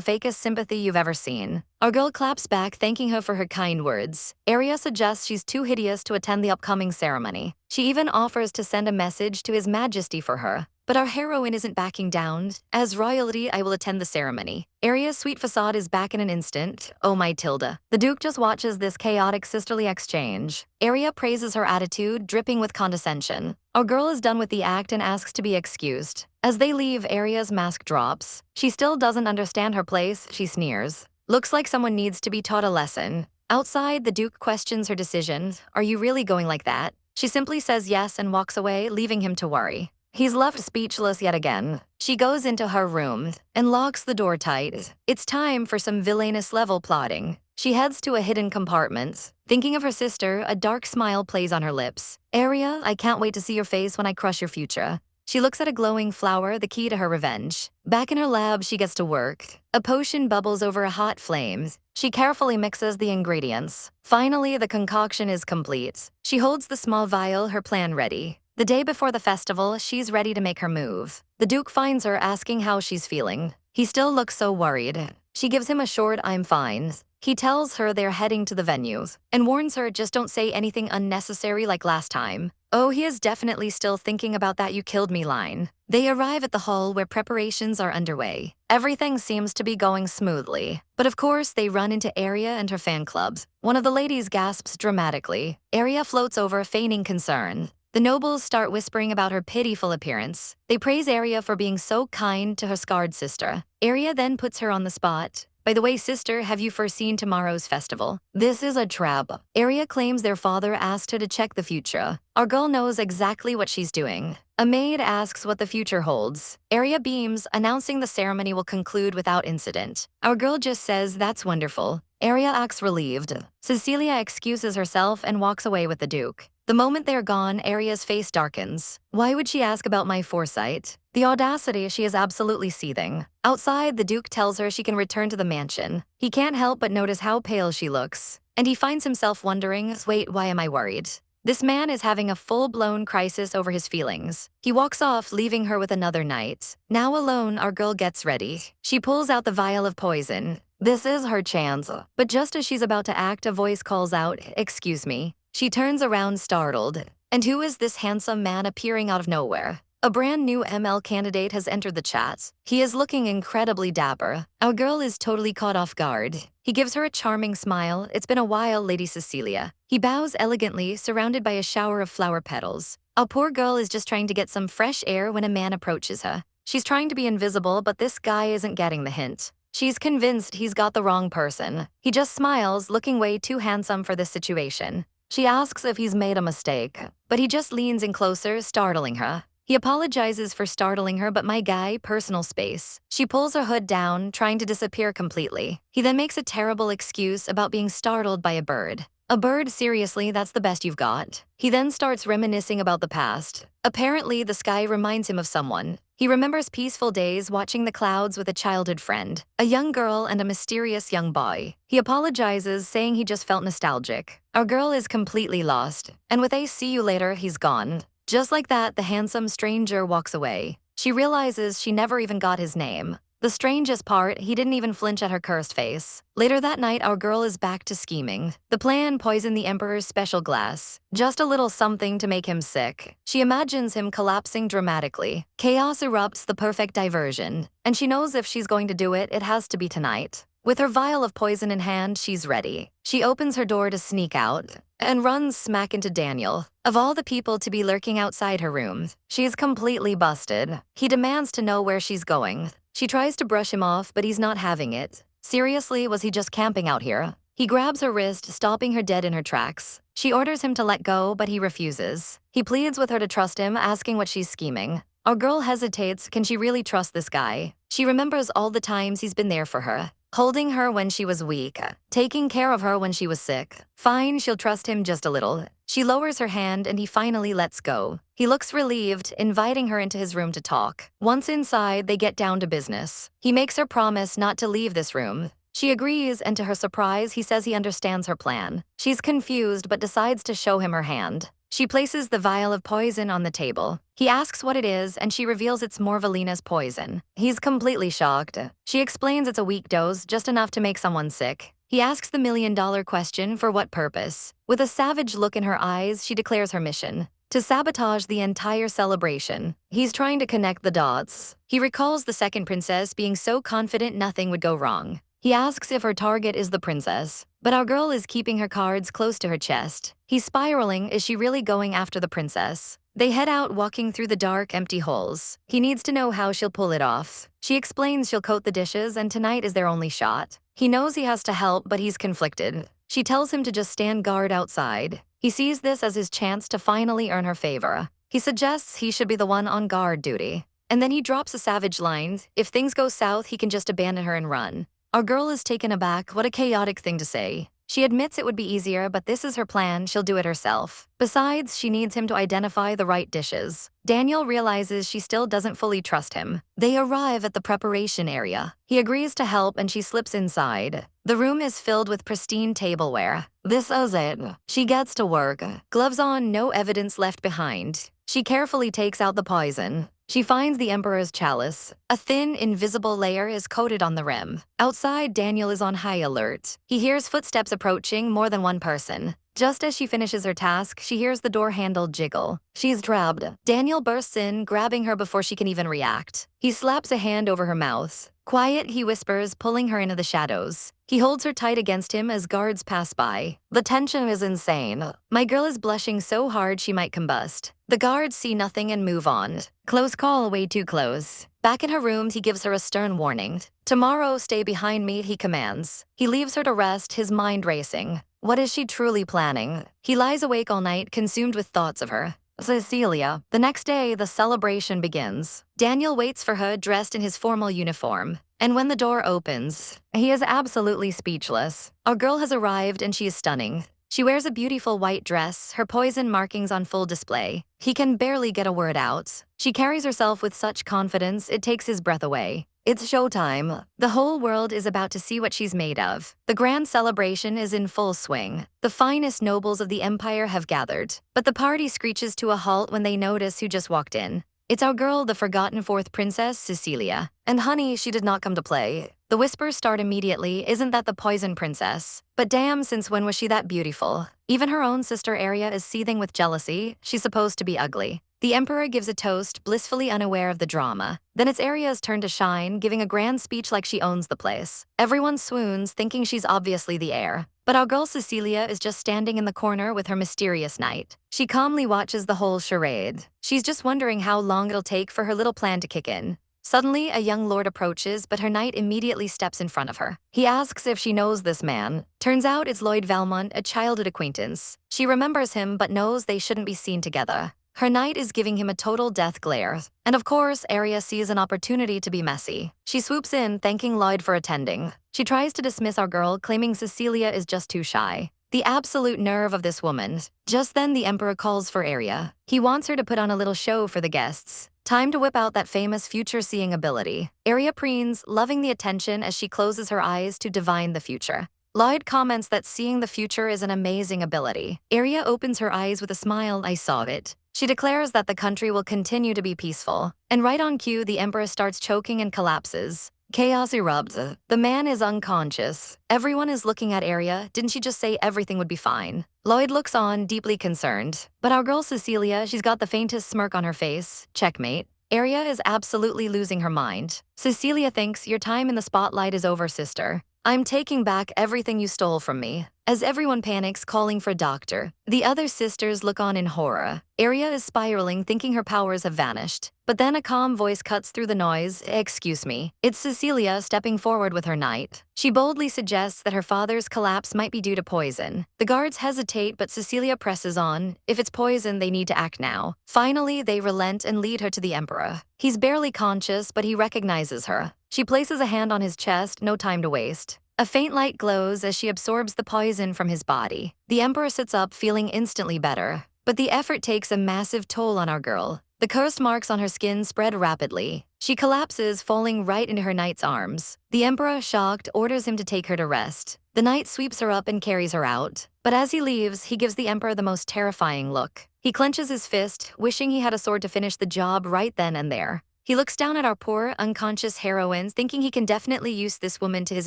fakest sympathy you've ever seen. Our girl claps back, thanking her for her kind words. Aria suggests she's too hideous to attend the upcoming ceremony. She even offers to send a message to His Majesty for her. But our heroine isn't backing down. As royalty, I will attend the ceremony. Aria's sweet facade is back in an instant. Oh my Tilda. The Duke just watches this chaotic sisterly exchange. Aria praises her attitude, dripping with condescension. Our girl is done with the act and asks to be excused. As they leave, Aria's mask drops. She still doesn't understand her place, she sneers. Looks like someone needs to be taught a lesson. Outside, the Duke questions her decision. Are you really going like that? She simply says yes and walks away, leaving him to worry. He's left speechless yet again. She goes into her room and locks the door tight. It's time for some villainous level plotting. She heads to a hidden compartment. Thinking of her sister, a dark smile plays on her lips. Aria, I can't wait to see your face when I crush your future. She looks at a glowing flower, the key to her revenge. Back in her lab, she gets to work. A potion bubbles over a hot flame. She carefully mixes the ingredients. Finally, the concoction is complete. She holds the small vial, her plan ready. The day before the festival, she's ready to make her move. The Duke finds her asking how she's feeling. He still looks so worried. She gives him a short "I'm fine." He tells her they're heading to the venue and warns her just don't say anything unnecessary like last time. Oh, he is definitely still thinking about that "you killed me" line. They arrive at the hall where preparations are underway. Everything seems to be going smoothly. But of course, they run into Aria and her fan clubs. One of the ladies gasps dramatically. Aria floats over, feigning concern. The nobles start whispering about her pitiful appearance. They praise Aria for being so kind to her scarred sister. Aria then puts her on the spot. By the way, sister, have you foreseen tomorrow's festival? This is a trap. Aria claims their father asked her to check the future. Our girl knows exactly what she's doing. A maid asks what the future holds. Aria beams, announcing the ceremony will conclude without incident. Our girl just says, "That's wonderful." Aria acts relieved. Cecilia excuses herself and walks away with the Duke. The moment they're gone, Aria's face darkens. Why would she ask about my foresight? The audacity, she is absolutely seething. Outside, the Duke tells her she can return to the mansion. He can't help but notice how pale she looks. And he finds himself wondering, wait, why am I worried? This man is having a full-blown crisis over his feelings. He walks off, leaving her with another night. Now alone, our girl gets ready. She pulls out the vial of poison. This is her chance. But just as she's about to act, a voice calls out, "Excuse me." She turns around startled. And who is this handsome man appearing out of nowhere? A brand new ML candidate has entered the chat. He is looking incredibly dapper. Our girl is totally caught off guard. He gives her a charming smile. "It's been a while, Lady Cecilia." He bows elegantly, surrounded by a shower of flower petals. Our poor girl is just trying to get some fresh air when a man approaches her. She's trying to be invisible, but this guy isn't getting the hint. She's convinced he's got the wrong person. He just smiles, looking way too handsome for this situation. She asks if he's made a mistake, but he just leans in closer, startling her. He apologizes for startling her, but my guy, personal space. She pulls her hood down, trying to disappear completely. He then makes a terrible excuse about being startled by a bird. A bird, seriously, that's the best you've got. He then starts reminiscing about the past. Apparently, the sky reminds him of someone. He remembers peaceful days watching the clouds with a childhood friend, a young girl and a mysterious young boy. He apologizes, saying he just felt nostalgic. Our girl is completely lost, and with a "see you later," he's gone. Just like that, the handsome stranger walks away. She realizes she never even got his name. The strangest part, he didn't even flinch at her cursed face. Later that night, our girl is back to scheming. The plan: poison the Emperor's special glass. Just a little something to make him sick. She imagines him collapsing dramatically. Chaos erupts, the perfect diversion. And she knows if she's going to do it, it has to be tonight. With her vial of poison in hand, she's ready. She opens her door to sneak out and runs smack into Daniel. Of all the people to be lurking outside her room, she's completely busted. He demands to know where she's going. She tries to brush him off, but he's not having it. Seriously, was he just camping out here? He grabs her wrist, stopping her dead in her tracks. She orders him to let go, but he refuses. He pleads with her to trust him, asking what she's scheming. Our girl hesitates. Can she really trust this guy? She remembers all the times he's been there for her. Holding her when she was weak, taking care of her when she was sick. Fine, she'll trust him just a little. She lowers her hand and he finally lets go. He looks relieved, inviting her into his room to talk. Once inside, they get down to business. He makes her promise not to leave this room. She agrees, and to her surprise, he says he understands her plan. She's confused but decides to show him her hand. She places the vial of poison on the table. He asks what it is, and she reveals it's Morvelina's poison. He's completely shocked. She explains it's a weak dose, just enough to make someone sick. He asks the million-dollar question: for what purpose? With a savage look in her eyes, she declares her mission: to sabotage the entire celebration. He's trying to connect the dots. He recalls the second princess being so confident nothing would go wrong. He asks if her target is the princess, but our girl is keeping her cards close to her chest. He's spiraling. Is she really going after the princess? They head out, walking through the dark, empty halls. He needs to know how she'll pull it off. She explains she'll coat the dishes, and tonight is their only shot. He knows he has to help, but he's conflicted. She tells him to just stand guard outside. He sees this as his chance to finally earn her favor. He suggests he should be the one on guard duty. And then he drops a savage line: if things go south, he can just abandon her and run. Our girl is taken aback. What a chaotic thing to say. She admits it would be easier, but this is her plan. She'll do it herself. Besides, she needs him to identify the right dishes. Daniel realizes she still doesn't fully trust him. They arrive at the preparation area. He agrees to help, and she slips inside. The room is filled with pristine tableware. This is it. She gets to work. Gloves on, no evidence left behind. She carefully takes out the poison. She finds the Emperor's chalice. A thin, invisible layer is coated on the rim. Outside, Daniel is on high alert. He hears footsteps approaching, more than one person. Just as she finishes her task, she hears the door handle jiggle. She's trapped. Daniel bursts in, grabbing her before she can even react. He slaps a hand over her mouth. Quiet, he whispers, pulling her into the shadows. He holds her tight against him as guards pass by. The tension is insane. My girl is blushing so hard she might combust. The guards see nothing and move on. Close call, way too close. Back in her room, he gives her a stern warning. Tomorrow, stay behind me, he commands. He leaves her to rest, his mind racing. What is she truly planning? He lies awake all night, consumed with thoughts of her. Cecilia. The next day, the celebration begins. Daniel waits for her, dressed in his formal uniform. And when the door opens, he is absolutely speechless. Our girl has arrived and she is stunning. She wears a beautiful white dress, her poison markings on full display. He can barely get a word out. She carries herself with such confidence, it takes his breath away. It's showtime. The whole world is about to see what she's made of. The grand celebration is in full swing. The finest nobles of the empire have gathered. But the party screeches to a halt when they notice who just walked in. It's our girl, the forgotten fourth princess, Cecilia. And honey, she did not come to play. The whispers start immediately, isn't that the poison princess? But damn, since when was she that beautiful? Even her own sister Aria is seething with jealousy. She's supposed to be ugly. The emperor gives a toast, blissfully unaware of the drama. Then it's Aria's turn to shine, giving a grand speech like she owns the place. Everyone swoons, thinking she's obviously the heir. But our girl Cecilia is just standing in the corner with her mysterious knight. She calmly watches the whole charade. She's just wondering how long it'll take for her little plan to kick in. Suddenly, a young lord approaches, but her knight immediately steps in front of her. He asks if she knows this man. Turns out it's Lloyd Valmont, a childhood acquaintance. She remembers him, but knows they shouldn't be seen together. Her knight is giving him a total death glare. And of course, Aria sees an opportunity to be messy. She swoops in, thanking Lloyd for attending. She tries to dismiss our girl, claiming Cecilia is just too shy. The absolute nerve of this woman. Just then, the emperor calls for Aria. He wants her to put on a little show for the guests. Time to whip out that famous future-seeing ability. Aria preens, loving the attention as she closes her eyes to divine the future. Lloyd comments that seeing the future is an amazing ability. Aria opens her eyes with a smile, I saw it. She declares that the country will continue to be peaceful. And right on cue, the emperor starts choking and collapses. Chaos erupts. The man is unconscious. Everyone is looking at Aria. Didn't she just say everything would be fine? Lloyd looks on, deeply concerned. But our girl Cecilia, she's got the faintest smirk on her face. Checkmate. Aria is absolutely losing her mind. Cecilia thinks, your time in the spotlight is over, sister. I'm taking back everything you stole from me. As everyone panics, calling for a doctor, the other sisters look on in horror. Aria is spiraling, thinking her powers have vanished. But then a calm voice cuts through the noise. Excuse me. It's Cecilia stepping forward with her knight. She boldly suggests that her father's collapse might be due to poison. The guards hesitate, but Cecilia presses on. If it's poison, they need to act now. Finally, they relent and lead her to the emperor. He's barely conscious, but he recognizes her. She places a hand on his chest, no time to waste. A faint light glows as she absorbs the poison from his body. The emperor sits up, feeling instantly better. But the effort takes a massive toll on our girl. The cursed marks on her skin spread rapidly. She collapses, falling right into her knight's arms. The emperor, shocked, orders him to take her to rest. The knight sweeps her up and carries her out. But as he leaves, he gives the emperor the most terrifying look. He clenches his fist, wishing he had a sword to finish the job right then and there. He looks down at our poor, unconscious heroines, thinking he can definitely use this woman to his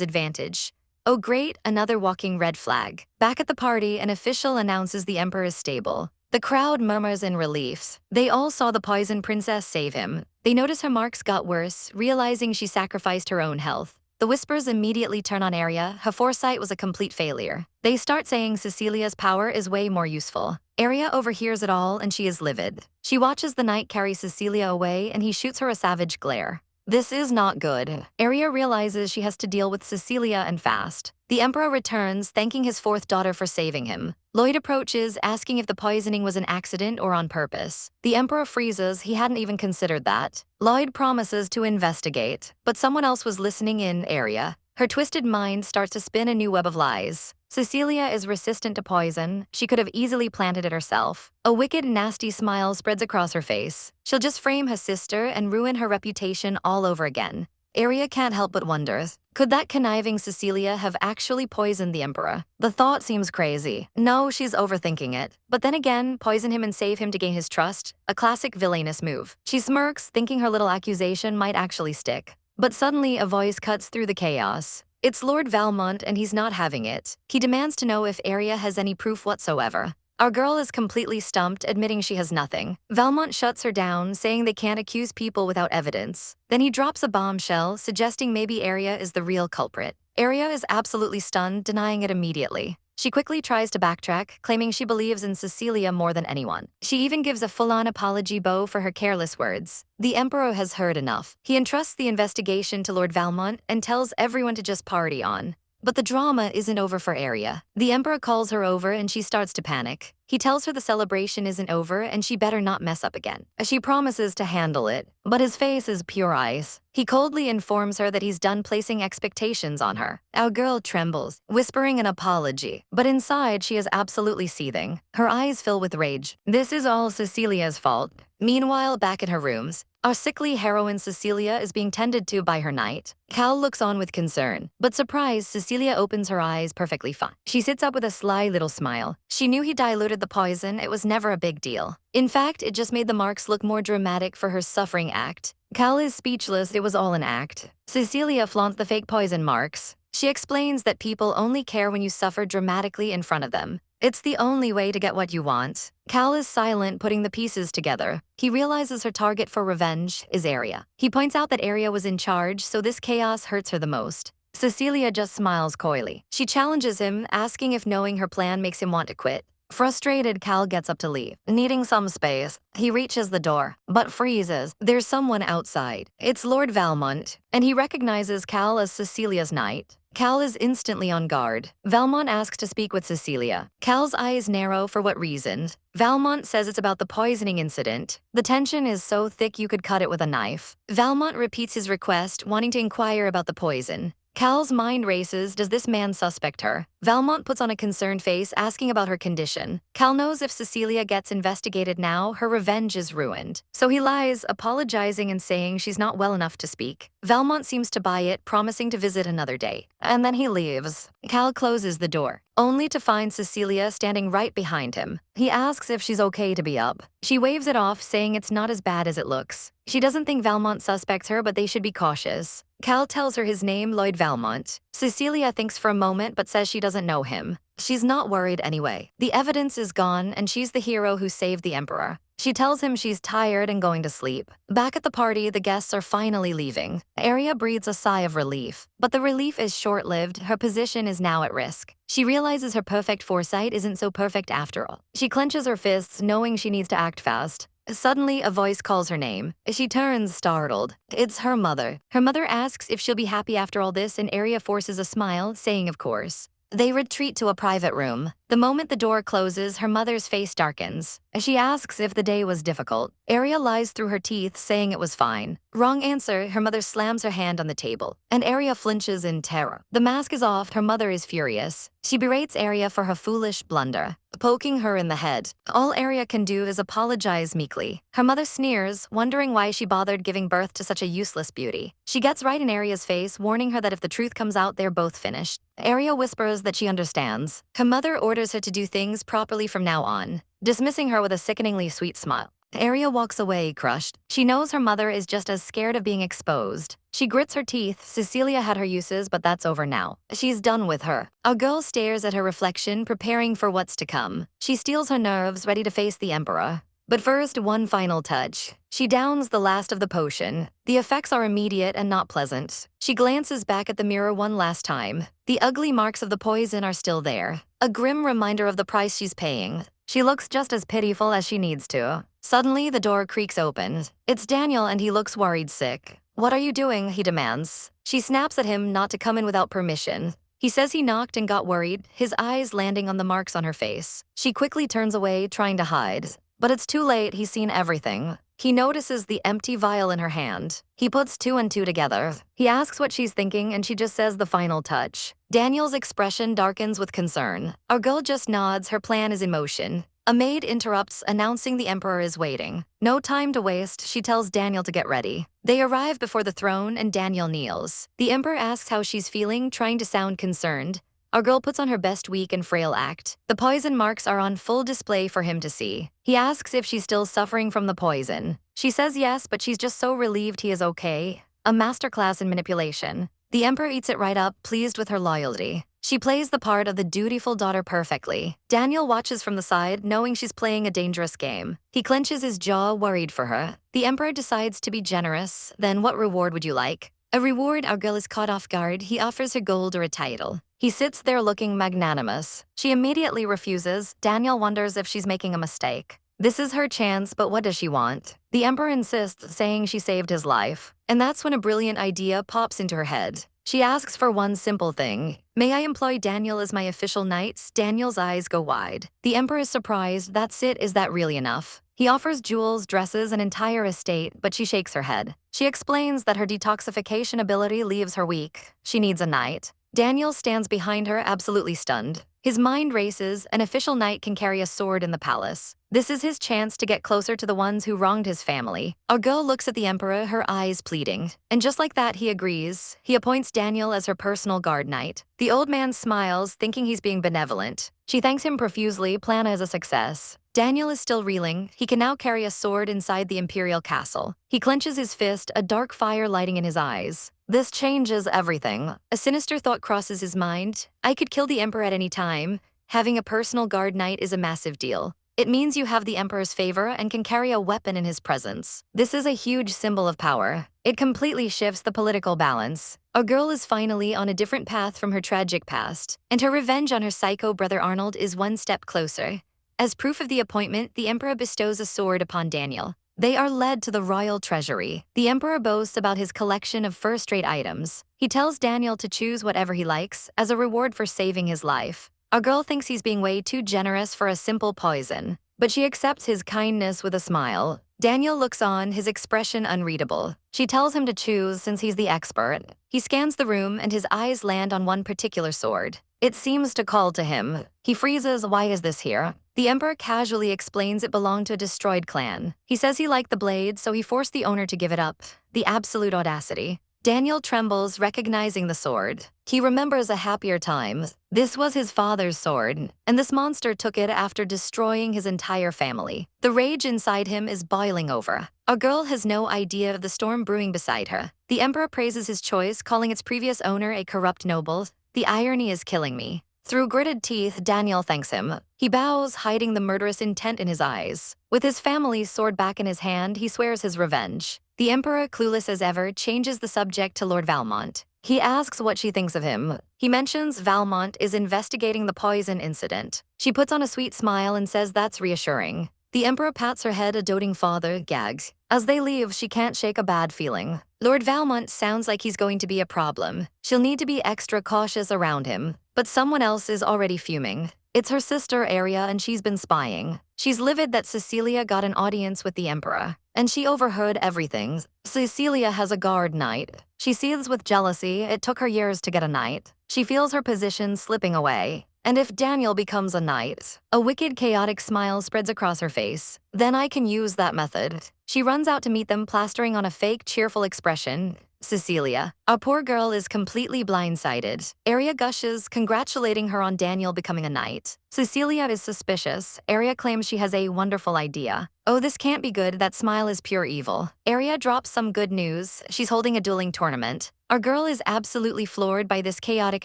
advantage. Oh great, another walking red flag. Back at the party, an official announces the emperor is stable. The crowd murmurs in relief. They all saw the poison princess save him. They notice her marks got worse, realizing she sacrificed her own health. The whispers immediately turn on Aria. Her foresight was a complete failure. They start saying Cecilia's power is way more useful. Aria overhears it all and she is livid. She watches the knight carry Cecilia away and he shoots her a savage glare. This is not good. Aria realizes she has to deal with Cecilia and fast. The emperor returns, thanking his fourth daughter for saving him. Lloyd approaches, asking if the poisoning was an accident or on purpose. The emperor freezes, he hadn't even considered that. Lloyd promises to investigate, but someone else was listening in, Aria. Her twisted mind starts to spin a new web of lies. Cecilia is resistant to poison. She could have easily planted it herself. A wicked, nasty smile spreads across her face. She'll just frame her sister and ruin her reputation all over again. Aria can't help but wonder, could that conniving Cecilia have actually poisoned the Emperor? The thought seems crazy. No, she's overthinking it. But then again, poison him and save him to gain his trust? A classic villainous move. She smirks, thinking her little accusation might actually stick. But suddenly a voice cuts through the chaos. It's Lord Valmont and he's not having it. He demands to know if Aria has any proof whatsoever. Our girl is completely stumped, admitting she has nothing. Valmont shuts her down, saying they can't accuse people without evidence. Then he drops a bombshell, suggesting maybe Aria is the real culprit. Aria is absolutely stunned, denying it immediately. She quickly tries to backtrack, claiming she believes in Cecilia more than anyone. She even gives a full-on apology bow for her careless words. The Emperor has heard enough. He entrusts the investigation to Lord Valmont and tells everyone to just party on. But the drama isn't over for Aria. The Emperor calls her over and she starts to panic. He tells her the celebration isn't over and she better not mess up again. She promises to handle it, but his face is pure ice. He coldly informs her that he's done placing expectations on her. Our girl trembles, whispering an apology, but inside she is absolutely seething. Her eyes fill with rage. This is all Cecilia's fault. Meanwhile, back in her rooms, our sickly heroine Cecilia is being tended to by her knight. Cal looks on with concern, but surprised, Cecilia opens her eyes perfectly fine. She sits up with a sly little smile. She knew he diluted the poison, it was never a big deal. In fact, it just made the marks look more dramatic for her suffering act. Cal is speechless, it was all an act. Cecilia flaunts the fake poison marks. She explains that people only care when you suffer dramatically in front of them. It's the only way to get what you want. Cal is silent, putting the pieces together. He realizes her target for revenge is Aria. He points out that Aria was in charge, so this chaos hurts her the most. Cecilia just smiles coyly. She challenges him, asking if knowing her plan makes him want to quit. Frustrated, Cal gets up to leave. Needing some space, he reaches the door, but freezes. There's someone outside. It's Lord Valmont, and he recognizes Cal as Cecilia's knight. Cal is instantly on guard. Valmont asks to speak with Cecilia. Cal's eyes narrow. For what reason? Valmont says it's about the poisoning incident. The tension is so thick you could cut it with a knife. Valmont repeats his request, wanting to inquire about the poison. Cal's mind races. Does this man suspect her? Valmont puts on a concerned face, asking about her condition. Cal knows if Cecilia gets investigated now, her revenge is ruined. So he lies, apologizing and saying she's not well enough to speak. Valmont seems to buy it, promising to visit another day. And then he leaves. Cal closes the door, only to find Cecilia standing right behind him. He asks if she's okay to be up. She waves it off, saying it's not as bad as it looks. She doesn't think Valmont suspects her, but they should be cautious. Cal tells her his name, Lloyd Valmont. Cecilia thinks for a moment, but says she doesn't know him. She's not worried anyway. The evidence is gone, and she's the hero who saved the Emperor. She tells him she's tired and going to sleep. Back at the party, the guests are finally leaving. Aria breathes a sigh of relief. But the relief is short-lived. Her position is now at risk. She realizes her perfect foresight isn't so perfect after all. She clenches her fists, knowing she needs to act fast. Suddenly, a voice calls her name. She turns, startled. It's her mother. Her mother asks if she'll be happy after all this, and Aria forces a smile, saying of course. They retreat to a private room. The moment the door closes, her mother's face darkens. She asks if the day was difficult. Aria lies through her teeth, saying it was fine. Wrong answer, her mother slams her hand on the table, and Aria flinches in terror. The mask is off, her mother is furious. She berates Aria for her foolish blunder, poking her in the head. All Aria can do is apologize meekly. Her mother sneers, wondering why she bothered giving birth to such a useless beauty. She gets right in Aria's face, warning her that if the truth comes out, they're both finished. Aria whispers that she understands. Her mother orders her to do things properly from now on, dismissing her with a sickeningly sweet smile. Aria walks away, crushed. She knows her mother is just as scared of being exposed. She grits her teeth. Cecilia had her uses, but that's over now. She's done with her. A girl stares at her reflection, preparing for what's to come. She steels her nerves, ready to face the Emperor. But first, one final touch. She downs the last of the potion. The effects are immediate and not pleasant. She glances back at the mirror one last time. The ugly marks of the poison are still there, a grim reminder of the price she's paying. She looks just as pitiful as she needs to. Suddenly, the door creaks open. It's Daniel, and he looks worried sick. What are you doing? He demands. She snaps at him not to come in without permission. He says he knocked and got worried, his eyes landing on the marks on her face. She quickly turns away, trying to hide. But it's too late, he's seen everything. He notices the empty vial in her hand. He puts two and two together. He asks what she's thinking, and she just says the final touch. Daniel's expression darkens with concern. Our girl just nods, her plan is in motion. A maid interrupts, announcing the emperor is waiting. No time to waste, she tells Daniel to get ready. They arrive before the throne and Daniel kneels. The emperor asks how she's feeling, trying to sound concerned. Our girl puts on her best weak and frail act. The poison marks are on full display for him to see. He asks if she's still suffering from the poison. She says yes, but she's just so relieved he is okay. A masterclass in manipulation. The emperor eats it right up, pleased with her loyalty. She plays the part of the dutiful daughter perfectly. Daniel watches from the side, knowing she's playing a dangerous game. He clenches his jaw, worried for her. The emperor decides to be generous. Then what reward would you like? A reward. Our girl is caught off guard. He offers her gold or a title. He sits there looking magnanimous. She immediately refuses. Daniel wonders if she's making a mistake. This is her chance, but what does she want? The emperor insists, saying she saved his life. And that's when a brilliant idea pops into her head. She asks for one simple thing. May I employ Daniel as my official knight? Daniel's eyes go wide. The emperor is surprised. That's it, is that really enough? He offers jewels, dresses, an entire estate, but she shakes her head. She explains that her detoxification ability leaves her weak. She needs a knight. Daniel stands behind her, absolutely stunned. His mind races. An official knight can carry a sword in the palace. This is his chance to get closer to the ones who wronged his family. Our girl looks at the emperor, her eyes pleading. And just like that, he agrees. He appoints Daniel as her personal guard knight. The old man smiles, thinking he's being benevolent. She thanks him profusely. Plan is a success. Daniel is still reeling. He can now carry a sword inside the imperial castle. He clenches his fist, a dark fire lighting in his eyes. This changes everything. A sinister thought crosses his mind. I could kill the emperor at any time. Having a personal guard knight is a massive deal. It means you have the emperor's favor and can carry a weapon in his presence. This is a huge symbol of power. It completely shifts the political balance. Our girl is finally on a different path from her tragic past, and her revenge on her psycho brother Arnold is one step closer. As proof of the appointment, the emperor bestows a sword upon Daniel. They are led to the royal treasury. The emperor boasts about his collection of first-rate items. He tells Daniel to choose whatever he likes as a reward for saving his life. Our girl thinks he's being way too generous for a simple poison, but she accepts his kindness with a smile. Daniel looks on, his expression unreadable. She tells him to choose since he's the expert. He scans the room and his eyes land on one particular sword. It seems to call to him. He freezes. Why is this here? The emperor casually explains it belonged to a destroyed clan. He says he liked the blade, so he forced the owner to give it up. The absolute audacity. Daniel trembles, recognizing the sword. He remembers a happier time. This was his father's sword, and this monster took it after destroying his entire family. The rage inside him is boiling over. Our girl has no idea of the storm brewing beside her. The emperor praises his choice, calling its previous owner a corrupt noble. The irony is killing me. Through gritted teeth, Daniel thanks him. He bows, hiding the murderous intent in his eyes. With his family's sword back in his hand, he swears his revenge. The emperor, clueless as ever, changes the subject to Lord Valmont. He asks what she thinks of him. He mentions Valmont is investigating the poison incident. She puts on a sweet smile and says that's reassuring. The emperor pats her head, a doting father gags. As they leave, she can't shake a bad feeling. Lord Valmont sounds like he's going to be a problem. She'll need to be extra cautious around him. But someone else is already fuming. It's her sister Aria, and she's been spying. She's livid that Cecilia got an audience with the emperor, and she overheard everything. Cecilia has a guard knight. She seethes with jealousy. It took her years to get a knight. She feels her position slipping away. And if Daniel becomes a knight, a wicked, chaotic smile spreads across her face. Then I can use that method. She runs out to meet them, plastering on a fake, cheerful expression. Cecilia, our poor girl, is completely blindsided. Aria gushes, congratulating her on Daniel becoming a knight. Cecilia is suspicious. Aria claims she has a wonderful idea. Oh, this can't be good. That smile is pure evil. Aria drops some good news. She's holding a dueling tournament. Our girl is absolutely floored by this chaotic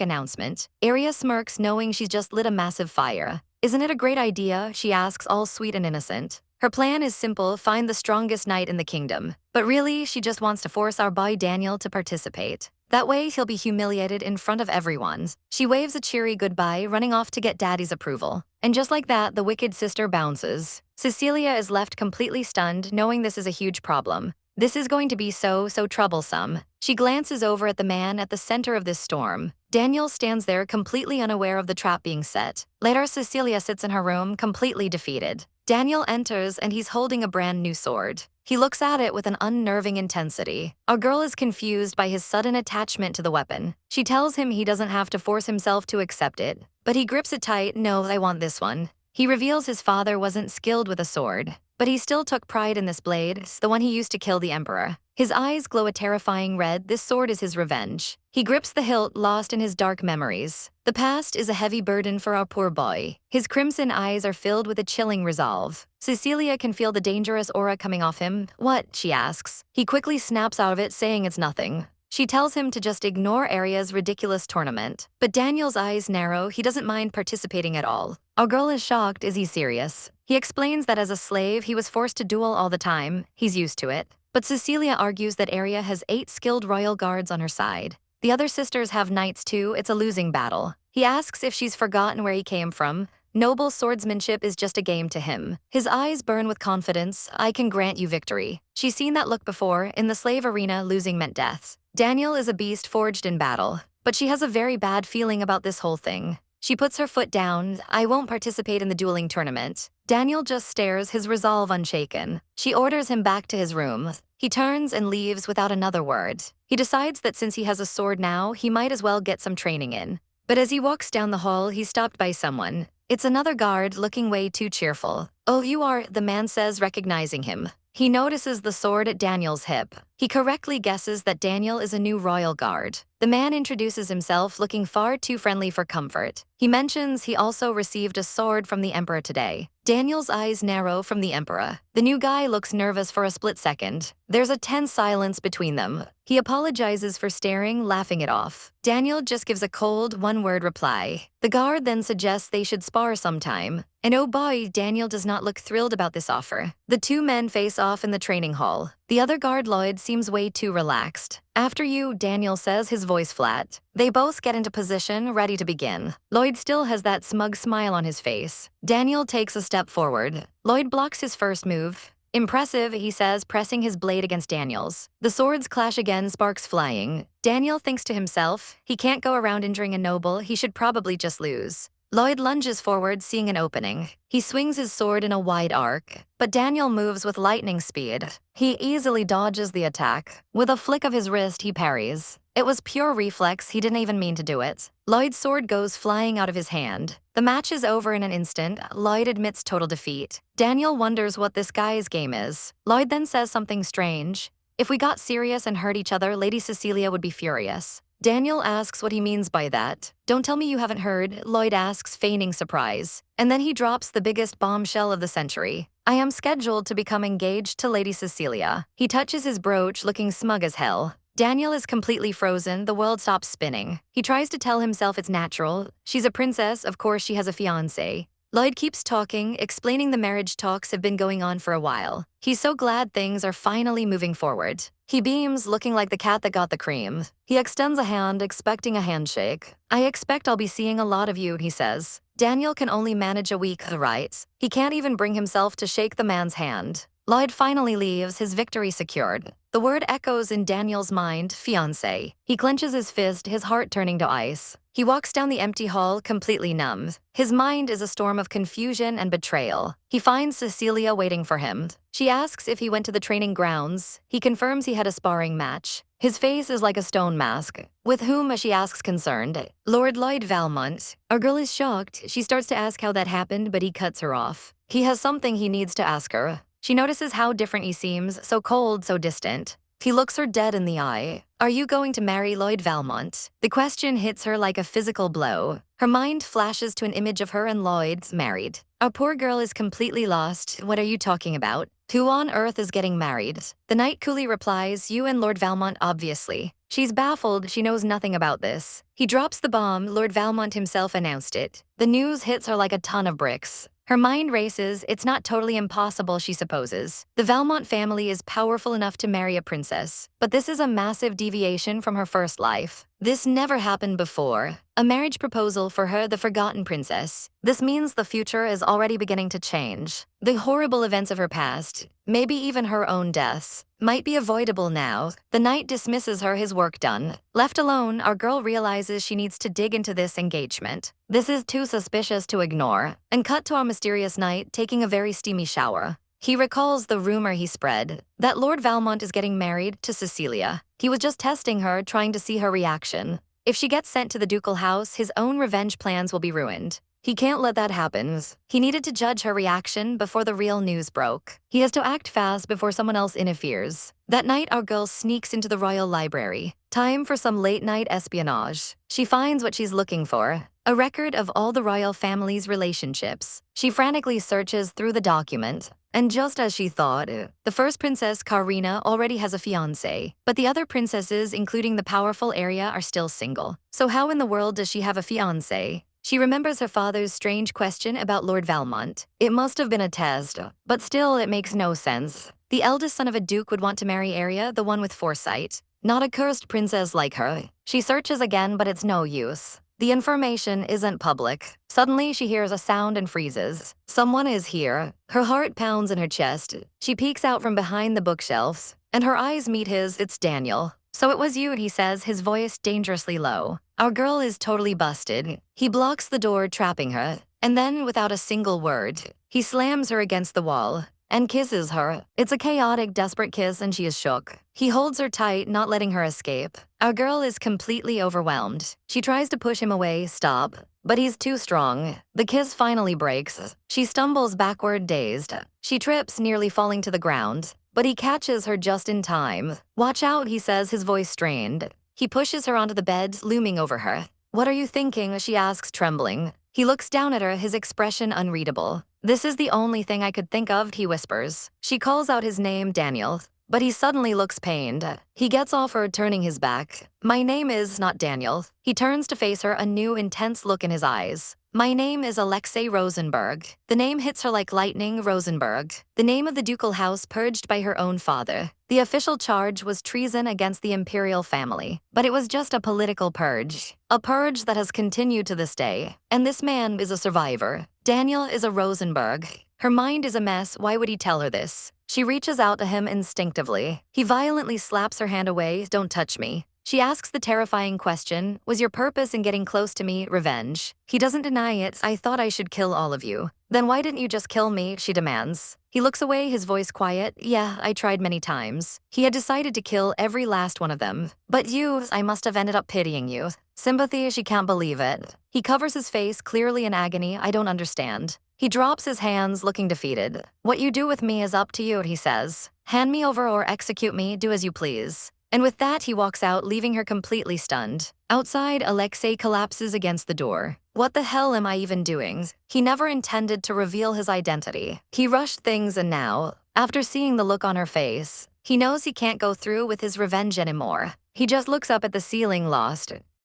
announcement. Aria smirks, knowing she's just lit a massive fire. Isn't it a great idea? She asks, all sweet and innocent. Her plan is simple, find the strongest knight in the kingdom. But really, she just wants to force our boy Daniel to participate. That way, he'll be humiliated in front of everyone. She waves a cheery goodbye, running off to get Daddy's approval. And just like that, the wicked sister bounces. Cecilia is left completely stunned, knowing this is a huge problem. This is going to be so troublesome. She glances over at the man at the center of this storm. Daniel stands there completely unaware of the trap being set. Later, Cecilia sits in her room, completely defeated. Daniel enters and he's holding a brand new sword. He looks at it with an unnerving intensity. Our girl is confused by his sudden attachment to the weapon. She tells him he doesn't have to force himself to accept it, but he grips it tight. No, I want this one. He reveals his father wasn't skilled with a sword, but he still took pride in this blade, the one he used to kill the emperor. His eyes glow a terrifying red. This sword is his revenge. He grips the hilt, lost in his dark memories. The past is a heavy burden for our poor boy. His crimson eyes are filled with a chilling resolve. Cecilia can feel the dangerous aura coming off him. What? She asks. He quickly snaps out of it, saying it's nothing. She tells him to just ignore Aria's ridiculous tournament. But Daniel's eyes narrow. He doesn't mind participating at all. Our girl is shocked. Is he serious? He explains that as a slave, he was forced to duel all the time. He's used to it. But Cecilia argues that Aria has 8 skilled royal guards on her side. The other sisters have knights too. It's a losing battle. He asks if she's forgotten where he came from. Noble swordsmanship is just a game to him. His eyes burn with confidence. I can grant you victory. She's seen that look before. In the slave arena, losing meant death. Daniel is a beast forged in battle, but she has a very bad feeling about this whole thing. She puts her foot down. I won't participate in the dueling tournament. Daniel just stares, his resolve unshaken. She orders him back to his room. He turns and leaves without another word. He decides that since he has a sword now, he might as well get some training in. But as he walks down the hall, he's stopped by someone. It's another guard, looking way too cheerful. Oh, you are, the man says, recognizing him. He notices the sword at Daniel's hip. He correctly guesses that Daniel is a new royal guard. The man introduces himself, looking far too friendly for comfort. He mentions he also received a sword from the emperor today. Daniel's eyes narrow from the emperor. The new guy looks nervous for a split second. There's a tense silence between them. He apologizes for staring, laughing it off. Daniel just gives a cold, one-word reply. The guard then suggests they should spar sometime. And oh boy, Daniel does not look thrilled about this offer. The two men face off in the training hall. The other guard, Lloyd, seems way too relaxed. After you, Daniel says, his voice flat. They both get into position, ready to begin. Lloyd still has that smug smile on his face. Daniel takes a step forward. Lloyd blocks his first move. Impressive, he says, pressing his blade against Daniel's. The swords clash again, sparks flying. Daniel thinks to himself, he can't go around injuring a noble, he should probably just lose. Lloyd lunges forward, seeing an opening. He swings his sword in a wide arc, but Daniel moves with lightning speed. He easily dodges the attack. With a flick of his wrist, he parries. It was pure reflex, he didn't even mean to do it. Lloyd's sword goes flying out of his hand. The match is over in an instant. Lloyd admits total defeat. Daniel wonders what this guy's game is. Lloyd then says something strange. If we got serious and hurt each other, Lady Cecilia would be furious. Daniel asks what he means by that. Don't tell me you haven't heard, Lloyd asks, feigning surprise. And then he drops the biggest bombshell of the century. I am scheduled to become engaged to Lady Cecilia. He touches his brooch, looking smug as hell. Daniel is completely frozen. The world stops spinning. He tries to tell himself it's natural. She's a princess, of course she has a fiancé. Lloyd keeps talking, explaining the marriage talks have been going on for a while. He's so glad things are finally moving forward. He beams, looking like the cat that got the cream. He extends a hand, expecting a handshake. I expect I'll be seeing a lot of you, he says. Daniel can only manage a week, right? He can't even bring himself to shake the man's hand. Lloyd finally leaves, his victory secured. The word echoes in Daniel's mind, fiancé. He clenches his fist, his heart turning to ice. He walks down the empty hall, completely numb. His mind is a storm of confusion and betrayal. He finds Cecilia waiting for him. She asks if he went to the training grounds. He confirms he had a sparring match. His face is like a stone mask. With whom, she asks, concerned. Lord Lloyd Valmont. Our girl is shocked. She starts to ask how that happened, but he cuts her off. He has something he needs to ask her. She notices how different he seems, so cold, so distant. He looks her dead in the eye. Are you going to marry Lloyd Valmont? The question hits her like a physical blow. Her mind flashes to an image of her and Lloyd married. Our poor girl is completely lost. What are you talking about? Who on earth is getting married? The knight coolly replies, you and Lord Valmont, obviously. She's baffled, she knows nothing about this. He drops the bomb, Lord Valmont himself announced it. The news hits her like a ton of bricks. Her mind races. It's not totally impossible, she supposes. The Valmont family is powerful enough to marry a princess, but this is a massive deviation from her first life. This never happened before. A marriage proposal for her, the forgotten princess. This means the future is already beginning to change. The horrible events of her past, maybe even her own deaths, might be avoidable now. The knight dismisses her, his work done. Left alone, our girl realizes she needs to dig into this engagement. This is too suspicious to ignore. And cut to our mysterious knight taking a very steamy shower. He recalls the rumor he spread, that Lord Valmont is getting married to Cecilia. He was just testing her, trying to see her reaction. If she gets sent to the ducal house, his own revenge plans will be ruined. He can't let that happen. He needed to judge her reaction before the real news broke. He has to act fast before someone else interferes. That night, our girl sneaks into the royal library. Time for some late-night espionage. She finds what she's looking for, a record of all the royal family's relationships. She frantically searches through the document. And just as she thought, the first princess, Karina, already has a fiancé, but the other princesses, including the powerful Aria, are still single. So how in the world does she have a fiancé? She remembers her father's strange question about Lord Valmont. It must have been a test, but still it makes no sense. The eldest son of a duke would want to marry Aria, the one with foresight, not a cursed princess like her. She searches again, but it's no use. The information isn't public. Suddenly, she hears a sound and freezes. Someone is here. Her heart pounds in her chest. She peeks out from behind the bookshelves, and her eyes meet his. It's Daniel. So it was you, he says, his voice dangerously low. Our girl is totally busted. He blocks the door, trapping her, and then, without a single word, he slams her against the wall and kisses her. It's a chaotic, desperate kiss, and she is shook. He holds her tight, not letting her escape. Our girl is completely overwhelmed. She tries to push him away, stop, but he's too strong. The kiss finally breaks. She stumbles backward, dazed. She trips, nearly falling to the ground, but he catches her just in time. Watch out, he says, his voice strained. He pushes her onto the bed, looming over her. What are you thinking? She asks, trembling. He looks down at her, his expression unreadable. This is the only thing I could think of, he whispers. She calls out his name, Daniel, but he suddenly looks pained. He gets off her, turning his back. My name is not Daniel. He turns to face her, a new, intense look in his eyes. My name is Alexei Rosenberg. The name hits her like lightning, Rosenberg. The name of the ducal house purged by her own father. The official charge was treason against the imperial family, but it was just a political purge. A purge that has continued to this day. And this man is a survivor. Daniel is a Rosenberg. Her mind is a mess. Why would he tell her this? She reaches out to him instinctively. He violently slaps her hand away. Don't touch me. She asks the terrifying question, was your purpose in getting close to me revenge? He doesn't deny it. I thought I should kill all of you. Then why didn't you just kill me? She demands. He looks away, his voice quiet. Yeah, I tried many times. He had decided to kill every last one of them. But you, I must have ended up pitying you. Sympathy, she can't believe it. He covers his face, clearly in agony. I don't understand. He drops his hands, looking defeated. What you do with me is up to you, he says. Hand me over or execute me, do as you please. And with that, he walks out, leaving her completely stunned. Outside, Alexei collapses against the door. What the hell am I even doing? He never intended to reveal his identity. He rushed things, and now, after seeing the look on her face, he knows he can't go through with his revenge anymore. He just looks up at the ceiling, lost.